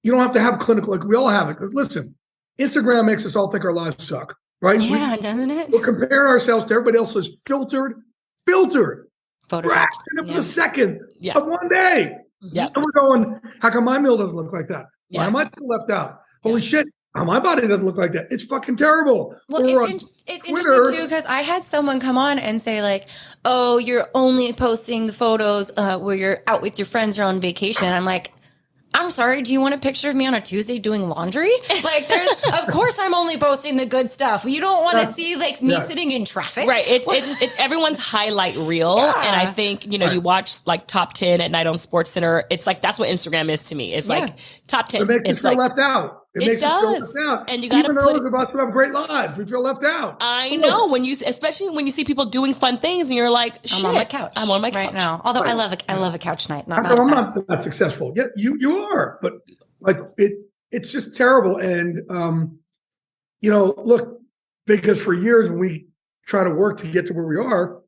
you don't have to have clinical. Like we all have it. Because listen, Instagram makes us all think our lives suck, right? Yeah, doesn't it? We're comparing ourselves to everybody else's filtered, Photoshop in a second of one day. Yeah, and we're going, how come my meal doesn't look like that? Why am I still left out? Holy shit. How my body doesn't look like that. It's fucking terrible. Well, it's interesting too, because I had someone come on and say like, oh, you're only posting the photos where you're out with your friends or on vacation. I'm like, I'm sorry, do you want a picture of me on a Tuesday doing laundry? Like of course I'm only posting the good stuff. You don't want to see like me sitting in traffic. Right. It's everyone's highlight reel. Yeah. And I think, you watch like top 10 at night on Sports Center. It's like, that's what Instagram is to me. It's like top 10. It makes you feel left out. It makes us feel left out. And you got to put those of us who have great lives, we feel left out. I know especially when you see people doing fun things and you're like, shit, I'm on my couch. I'm on my couch right now. Although I love a couch night. I'm not that successful. Yeah, you are, but like it's just terrible. And look, because for years when we try to work to get to where we are,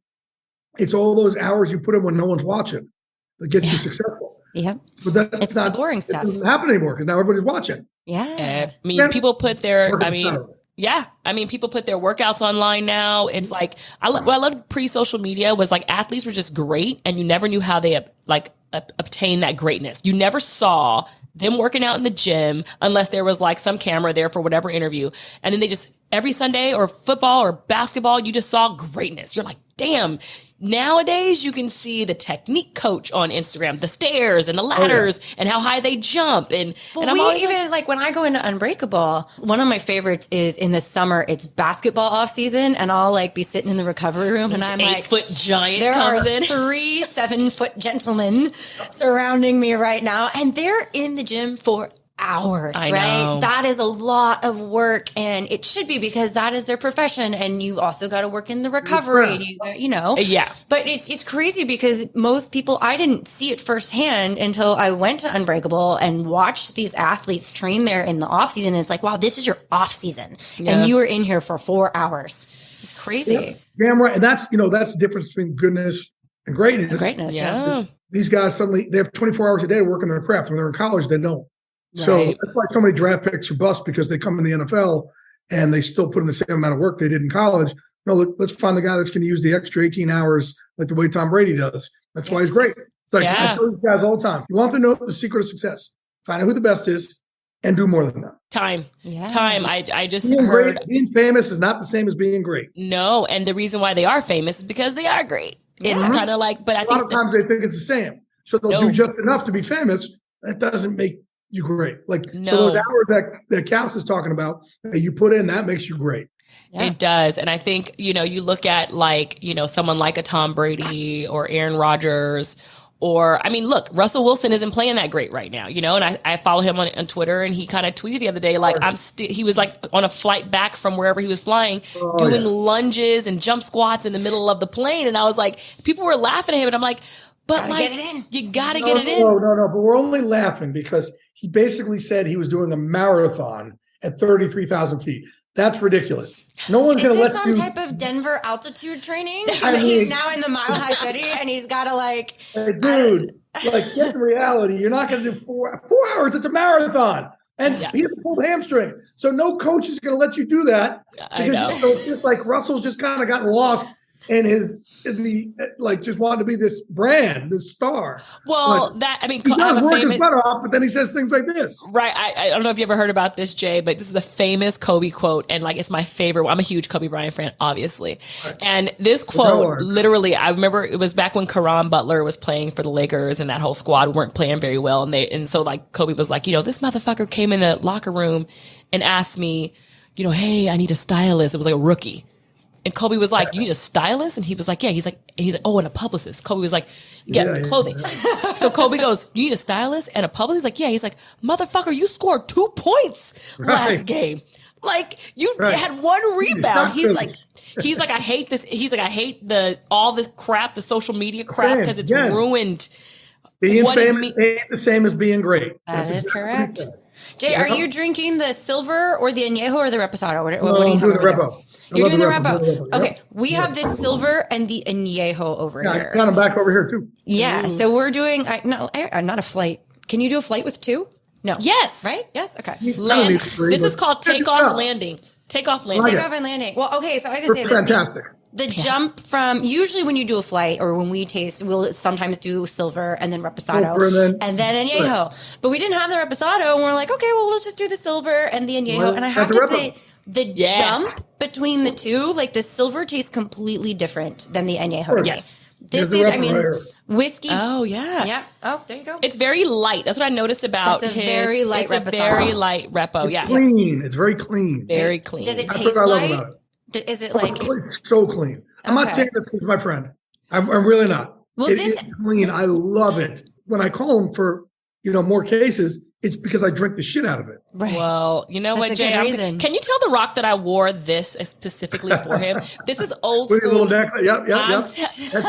it's all those hours you put in when no one's watching that gets you successful. Yeah, but it's not the boring stuff. It doesn't happen anymore because now everybody's watching. Yeah. People put their, people put their workouts online now. It's like, what I loved pre-social media was like athletes were just great and you never knew how they obtained that greatness. You never saw them working out in the gym unless there was like some camera there for whatever interview. And then they just, every Sunday or football or basketball, you just saw greatness. You're like, damn, nowadays you can see the technique coach on Instagram, the stairs and the ladders and how high they jump. And I'm always like when I go into Unbreakable, one of my favorites is in the summer, it's basketball off season, and I'll like be sitting in the recovery room and I'm like, 8-foot giant there comes are in. 3 7-foot gentlemen surrounding me right now, and they're in the gym for hours, I right? know. That is a lot of work, and it should be because that is their profession, and you also got to work in the recovery, and you know. Yeah. But it's crazy because most people, I didn't see it firsthand until I went to Unbreakable and watched these athletes train there in the off season. And it's like, wow, this is your off season, and you were in here for 4 hours. It's crazy. Yeah, damn right. And that's the difference between goodness and greatness. Yeah. These guys suddenly, they have 24 hours a day to work on their craft. When they're in college, they don't. So that's why so many draft picks are bust, because they come in the NFL and they still put in the same amount of work they did in college. No, let's find the guy that's going to use the extra 18 hours like the way Tom Brady does. That's why he's great. It's like I tell these guys all the time. You want to know the secret of success? Find out who the best is and do more than that. Time. I just being heard being famous is not the same as being great. No, and the reason why they are famous is because they are great. It's kind of like, but I think a lot of times they think it's the same. So they'll do just enough to be famous. That doesn't make you great. So those hours that Cass is talking about that you put in, that makes you great. Yeah. It does. And I think, you look at someone like a Tom Brady or Aaron Rodgers, or, I mean, look, Russell Wilson isn't playing that great right now, and I follow him on Twitter, and he kind of tweeted the other day, like, he was like on a flight back from wherever he was flying, doing lunges and jump squats in the middle of the plane. And I was like, people were laughing at him, and I'm like, but get it in. You got to get it in. No. But we're only laughing because he basically said he was doing a marathon at 33,000 feet. That's ridiculous. No one's going to let you. Is this some type of Denver altitude training? He's now in the Mile High City, and he's got to Hey, dude, get the reality. You're not going to do 4 hours. It's a marathon. And he has a pulled hamstring. So no coach is going to let you do that. I know. So it's just like Russell's just kind of gotten lost in just wanted to be this brand, this star. Well, he I does work his butt off, but then he says things like this. Right. I don't know if you ever heard about this, Jay, but this is the famous Kobe quote. And it's my favorite. I'm a huge Kobe Bryant fan, obviously. Right. And this quote, literally, I remember it was back when Caron Butler was playing for the Lakers and that whole squad weren't playing very well. And so Kobe was like, this motherfucker came in the locker room and asked me, hey, I need a stylist. It was like a rookie. And Kobe was like, you need a stylist? And he was like, yeah. He's like, oh, and a publicist. Kobe was like, clothing. Yeah. So Kobe goes, you need a stylist and a publicist? He's like, yeah. He's like, motherfucker, you scored 2 points last game. You had 1 rebound. He's like, I hate this. He's like, I hate all this crap, the social media crap, because it's ruined. Being famous ain't the same as being great. That is correct. Jay, are you drinking the silver or the añejo or the reposado? What do you have? The repo. You're doing the repo. Okay, we have this silver and the añejo over here. I got them back over here too. Yeah, so we're doing not a flight. Can you do a flight with 2? No. Yes. Right? Yes. Okay. This is called takeoff landing. Takeoff landing. Takeoff and landing. Well, okay. So I was going to say fantastic. The jump from usually when you do a flight or when we taste, we'll sometimes do silver and then reposado and then añejo. Right. But we didn't have the reposado, and we're like, okay, well, let's just do the silver and the añejo. Well, and I have to say, the jump between the two, the silver tastes completely different than the añejo. Yes. This is, whiskey. Oh, yeah. Yeah. Oh, there you go. It's very light. That's what I noticed about It's a very light reposado. It's a very light repo. It's clean. It's very clean. Very clean. Does it taste light? Is it it's so clean. I'm not saying this because my friend. I'm really not. Well, it's clean. I love it. When I call him for more cases, it's because I drink the shit out of it. Right. Well, you know what, Jay? Can you tell The Rock that I wore this specifically for him? This is old school. Little necklace. Yep. That's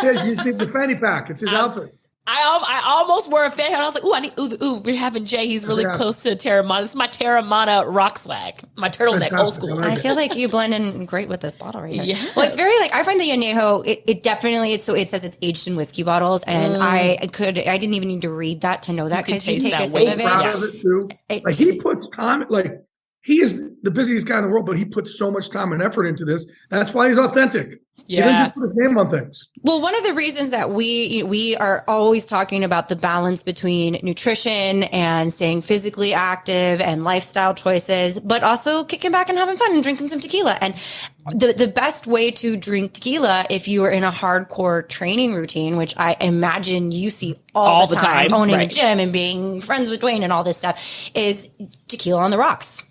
it. You see the fanny pack. It's his outfit. I almost wore a fan hat. I was like, we're having Jay. He's really close to Teramana. This is my Teramana rock swag. My turtleneck, old school. I feel like you blend in great with this bottle right here. Yeah. Well, it's very I find the añejo, it definitely, it says it's aged in whiskey bottles. And I didn't even need to read that to know that because you take a sip of it. He puts time, he is the busiest guy in the world, but he puts so much time and effort into this. That's why he's authentic. He doesn't just put his name on things. Well, one of the reasons that we are always talking about the balance between nutrition and staying physically active and lifestyle choices, but also kicking back and having fun and drinking some tequila. And the best way to drink tequila, if you are in a hardcore training routine, which I imagine you see all the time, owning a gym and being friends with Dwayne and all this stuff, is tequila on the rocks.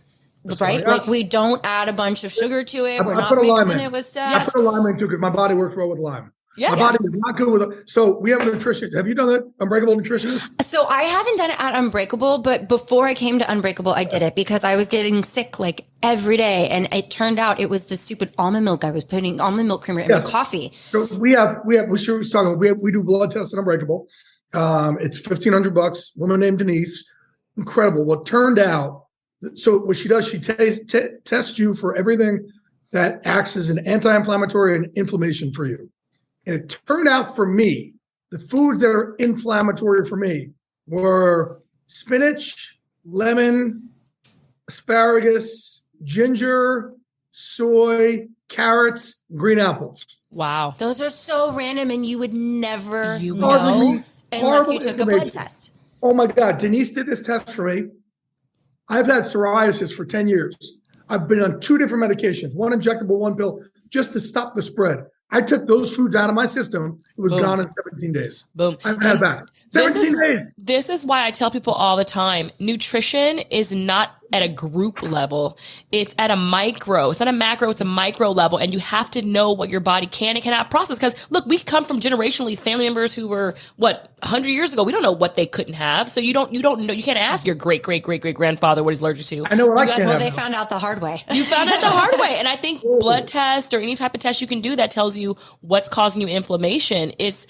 Right? Like we don't add a bunch of sugar to it. We're not mixing it with stuff. I put a lime in too because my body works well with lime. Yeah. My body is not good with it. So we have a nutritionist. Have you done that? Unbreakable nutritionist? So I haven't done it at Unbreakable, but before I came to Unbreakable, I did it because I was getting sick like every day. And it turned out it was the stupid almond milk. I was putting almond milk creamer in my coffee. So we do blood tests at Unbreakable. It's $1,500. Woman named Denise. Incredible. What turned out, so what she does, she tests you for everything that acts as an anti-inflammatory and inflammation for you. And it turned out for me, the foods that are inflammatory for me were spinach, lemon, asparagus, ginger, soy, carrots, green apples. Wow. Those are so random and you would never know unless you took a blood test. Oh my God. Denise did this test for me. I've had psoriasis for 10 years. I've been on 2 different medications, one injectable, one pill, just to stop the spread. I took those foods out of my system. It was gone in 17 days. Boom. I haven't had it back. 17 days. This is why I tell people all the time, nutrition is not at a group level. It's at a micro. It's not a macro, it's a micro level. And you have to know what your body can and cannot process. Because look, we come from generationally family members who were, 100 years ago. We don't know what they couldn't have. So you don't know. You can't ask your great grandfather what he's allergic to. I know what I can't have. Well, they found out the hard way. You found out the hard way. And I think blood test or any type of test you can do that tells you what's causing you inflammation is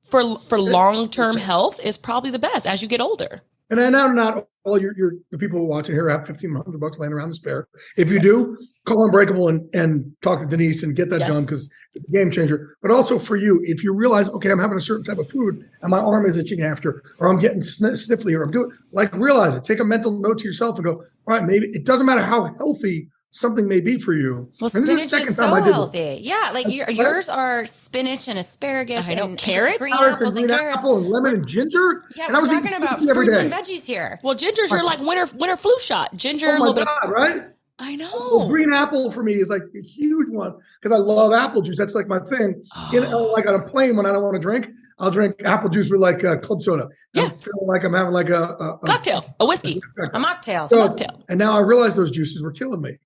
for long-term health is probably the best as you get older. And I know not all the people who are watching here have $1,500 laying around to spare. If you do, call Unbreakable and talk to Denise and get that done because it's a game changer. But also for you, if you realize, okay, I'm having a certain type of food and my arm is itching after, or I'm getting sniffly, or I'm doing, realize it. Take a mental note to yourself and go, all right, maybe it doesn't matter how healthy something may be for you. Well, spinach is so healthy. Yeah, like yours are spinach and asparagus and carrots, green apples and carrots. Apple and lemon and ginger. Yeah, and we're talking about fruits and veggies here. Well, ginger's your like winter flu shot. Ginger, a little bit. Right? I know. Well, green apple for me is like a huge one because I love apple juice. That's like my thing. Like on a plane when I don't want to drink, I'll drink apple juice with like club soda. Yeah. I'm feeling like I'm having like a cocktail, a whiskey, a mocktail. And now I realize those juices were killing me.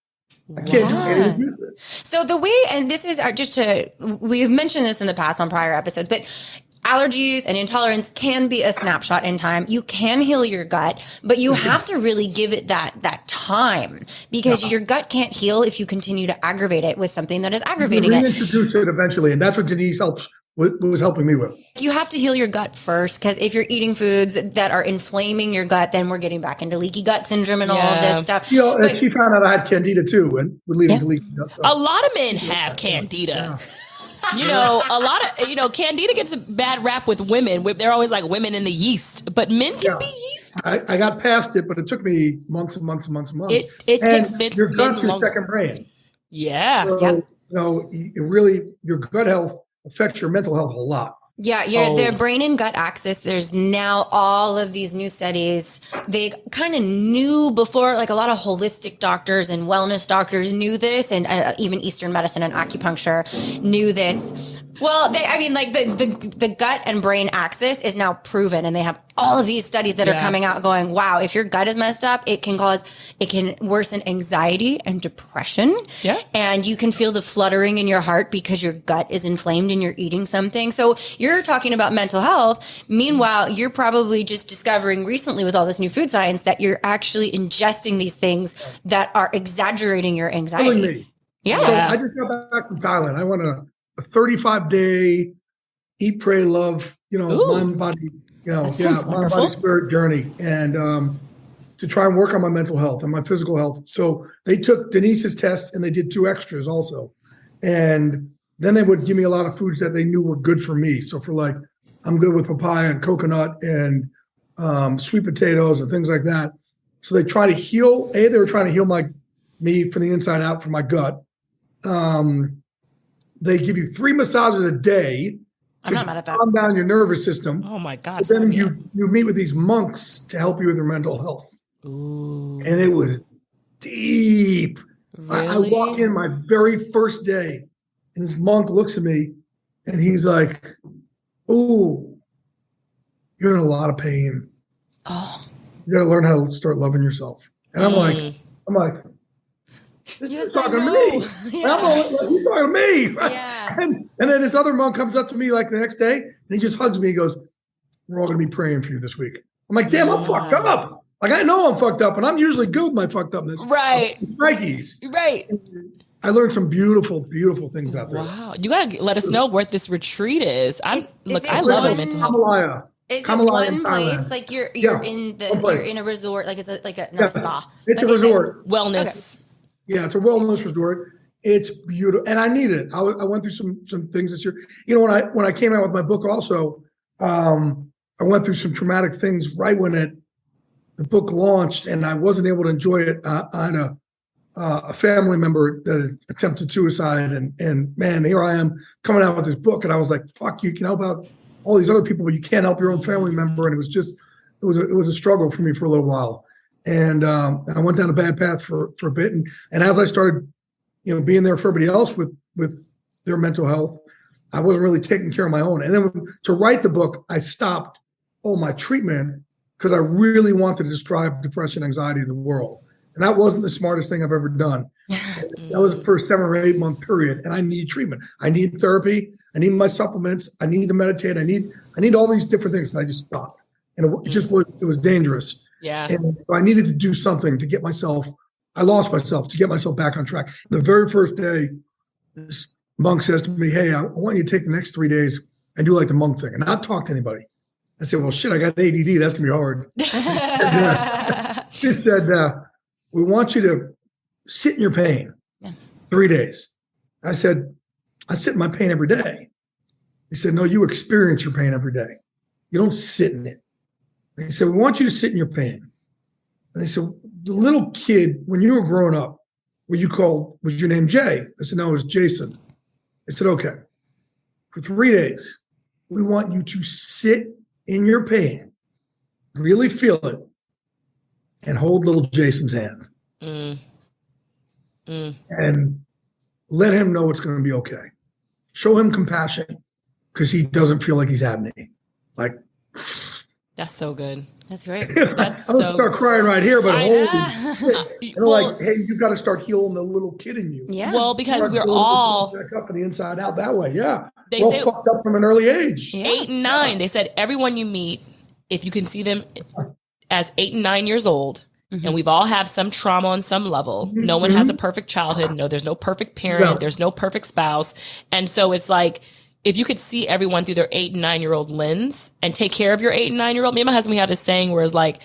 I can't use it. So the way, and this is we've mentioned this in the past on prior episodes, but allergies and intolerance can be a snapshot in time. You can heal your gut, but you have to really give it that time because your gut can't heal if you continue to aggravate it with something that is aggravating it. Reintroduce it eventually, and that's what Denise was helping me with. You have to heal your gut first because if you're eating foods that are inflaming your gut, then we're getting back into leaky gut syndrome and all of this stuff. She found out I had candida too, and would lead to leaky gut. So. A lot of men have candida. Yeah. Candida gets a bad rap with women. They're always like women in the yeast, but men can be yeast. I got past it, but it took me months and months and months and months. It takes men your gut's your longer. second brain. Yeah. So, your gut health affects your mental health a lot. Yeah, the brain and gut axis, there's now all of these new studies. They kind of knew before, like a lot of holistic doctors and wellness doctors knew this, and even Eastern medicine and acupuncture knew this. Well, the gut and brain axis is now proven, and they have all of these studies that are coming out going, wow, if your gut is messed up, it can worsen anxiety and depression. Yeah. And you can feel the fluttering in your heart because your gut is inflamed and you're eating something. So you're talking about mental health. Meanwhile, you're probably just discovering recently with all this new food science that you're actually ingesting these things that are exaggerating your anxiety. Yeah. So I just got back from Thailand. I went a 35-day eat, pray, love, mind, body, mind, body, spirit journey, and to try and work on my mental health and my physical health. So they took Denise's test and they did 2 extras also, and then they would give me a lot of foods that they knew were good for me. So for I'm good with papaya and coconut and sweet potatoes and things like that. So they try to heal. They were trying to heal me from the inside out, from my gut. They give you 3 massages a day I'm not mad at that. calm down your nervous system. Oh my God. But then you meet with these monks to help you with your mental health. Ooh. And it was deep. Really? I walk in my very first day, and this monk looks at me, and he's like, "Ooh, you're in a lot of pain. Oh, You got to learn how to start loving yourself." And I'm like, this yes, is talking I to know. me. Yeah. I'm like, he's talking to me. Yeah. And then this other monk comes up to me like the next day, and he just hugs me. He goes, "We're all going to be praying for you this week." I'm like, damn, I'm fucked up. Like, I know I'm fucked up, and I'm usually good with my fucked upness. Right. Nikes. Right. I learned some beautiful, beautiful things out there. Wow. You got to let us know where this retreat is. Is it I love one- mental health. Kamalaya. Is Kamalaya it in one place? Thailand. Like you're Yeah, in one place. you're in a resort, like it's not a Yes, spa. it's a Like, is it- resort. Wellness. Yeah, it's a wellness resort. It's beautiful, and I need it. I went through some things this year. You know, when I came out with my book, also, I went through some traumatic things right when the book launched, and I wasn't able to enjoy it. I had a family member that had attempted suicide, and man, here I am coming out with this book, and I was like, "Fuck, you can help out all these other people, but you can't help your own family member." And it was just, it was a struggle for me for a little while, and I went down a bad path for a bit, and as I started, being there for everybody else with their mental health, I wasn't really taking care of my own. And then to write the book, I stopped all my treatment because I really wanted to describe depression, anxiety in the world. And that wasn't the smartest thing I've ever done. That was for a 7 or 8 month period. And I need treatment. I need therapy. I need my supplements. I need to meditate. I need all these different things. And I just stopped. And it was dangerous. Yeah. And I needed to do something to get myself, I lost myself, to get myself back on track. The very first day, this monk says to me, "Hey, I want you to take the next 3 days and do like the monk thing and not talk to anybody." I said, "Well, shit, I got ADD. That's going to be hard." She said, "We want you to sit in your pain 3 days." I said, "I sit in my pain every day." He said, "No, you experience your pain every day. You don't sit in it." And he said, "We want you to sit in your pain." And they said, "The little kid, when you were growing up, was your name Jay?" I said, "No, it was Jason." I said, "Okay. For 3 days, we want you to sit in your pain, really feel it, and hold little Jason's hand. And let him know it's going to be okay. Show him compassion because he doesn't feel like he's had any." Like, That's so good. That's great. That's I'm so gonna start crying right here, but holy shit. And Well- like, hey, you got to start healing the little kid in you. Yeah. Well, because Start we're building all back up on the inside out that way. Yeah. They We're all say- fucked up from an early age. Yeah. 8 and 9. They said everyone you meet, if you can see them as 8 and 9 years old, and we've all have some trauma on some level. No one has a perfect childhood. No, there's no perfect parent. No. There's no perfect spouse. And so it's like, if you could see everyone through their 8 and 9-year-old lens and take care of your 8 and 9-year-old, me and my husband, we have this saying where it's like,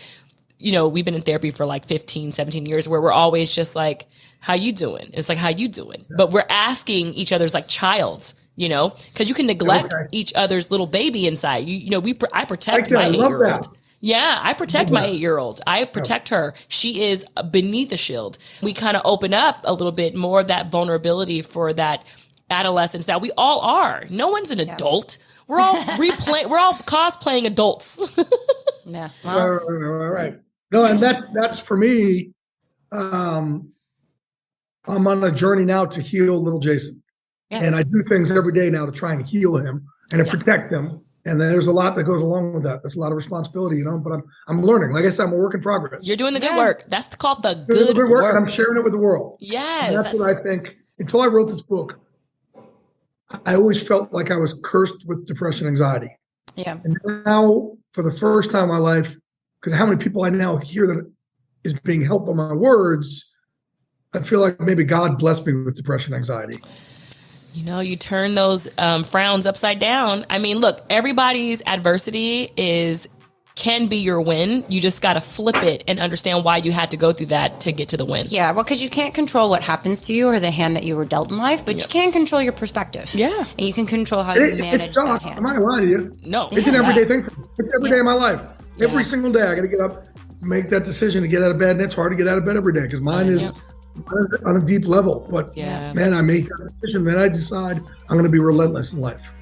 we've been in therapy for like 15, 17 years where we're always just like, "How you doing?" It's like, "How you doing?" But we're asking each other's like child, because you can neglect each other's little baby inside. I protect my I love 8-year-old. that. Yeah, I protect my 8-year-old. I protect her. She is beneath a shield. We kind of open up a little bit more of that vulnerability for that adolescence that we all are. No one's an adult. We're all we're all cosplaying adults. Yeah. Right. No, and that's for me. I'm on a journey now to heal little Jason. Yeah. And I do things every day now to try and heal him and to protect him. And there's a lot that goes along with that. There's a lot of responsibility, but I'm learning. Like I said, I'm a work in progress. You're doing the good work. That's called the Doing the good work, and work. I'm sharing it with the world. Yes. And that's what I think. Until I wrote this book, I always felt like I was cursed with depression, anxiety. Yeah. And now, for the first time in my life, because how many people I now hear that is being helped by my words, I feel like maybe God blessed me with depression, anxiety. You turn those frowns upside down. I mean, look, everybody's adversity can be your win. You just got to flip it and understand why you had to go through that to get to the win. Yeah, well, because you can't control what happens to you or the hand that you were dealt in life, but you can control your perspective. Yeah. And you can control how you manage It sucks. that I'm not hand. gonna lie to you. No. It's an everyday thing for me. It's every day of my life. Every single day I got to get up make that decision to get out of bed. And it's hard to get out of bed every day because mine is on a deep level. But man, I make that decision. Then I decide I'm going to be relentless in life.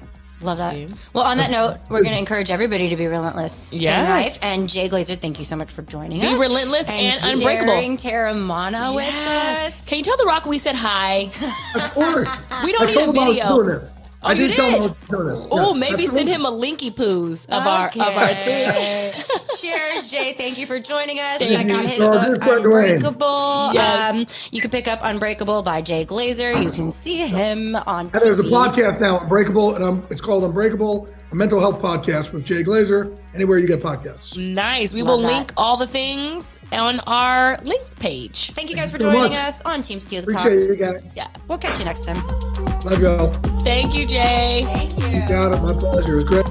Love that. Well, on that note, we're going to encourage everybody to be relentless in life. And Jay Glazer, thank you so much for joining us. Be relentless and unbreakable. Sharing Teramana with us. Can you tell The Rock we said hi? Of course. We don't need a video. I you did tell him I did? was doing it. Oh, Yes, maybe send absolutely. him a linky poos of our thing. Cheers, Jay. Thank you for joining us. Thank Check you. out his So book, good for Dwayne. Unbreakable. Yes. You can pick up Unbreakable by Jay Glazer. You can see him on And there's a TV. podcast now, Unbreakable, and it's called Unbreakable, a mental health podcast with Jay Glazer. Anywhere you get podcasts. Nice. We Love will that. link all the things on our link page. Thank you guys for so joining much. us on Team Tequila Talks. Appreciate you guys. Yeah. We'll catch you next time. Love y'all. Thank you, Jay. Thank you. You got it. My pleasure. It's great.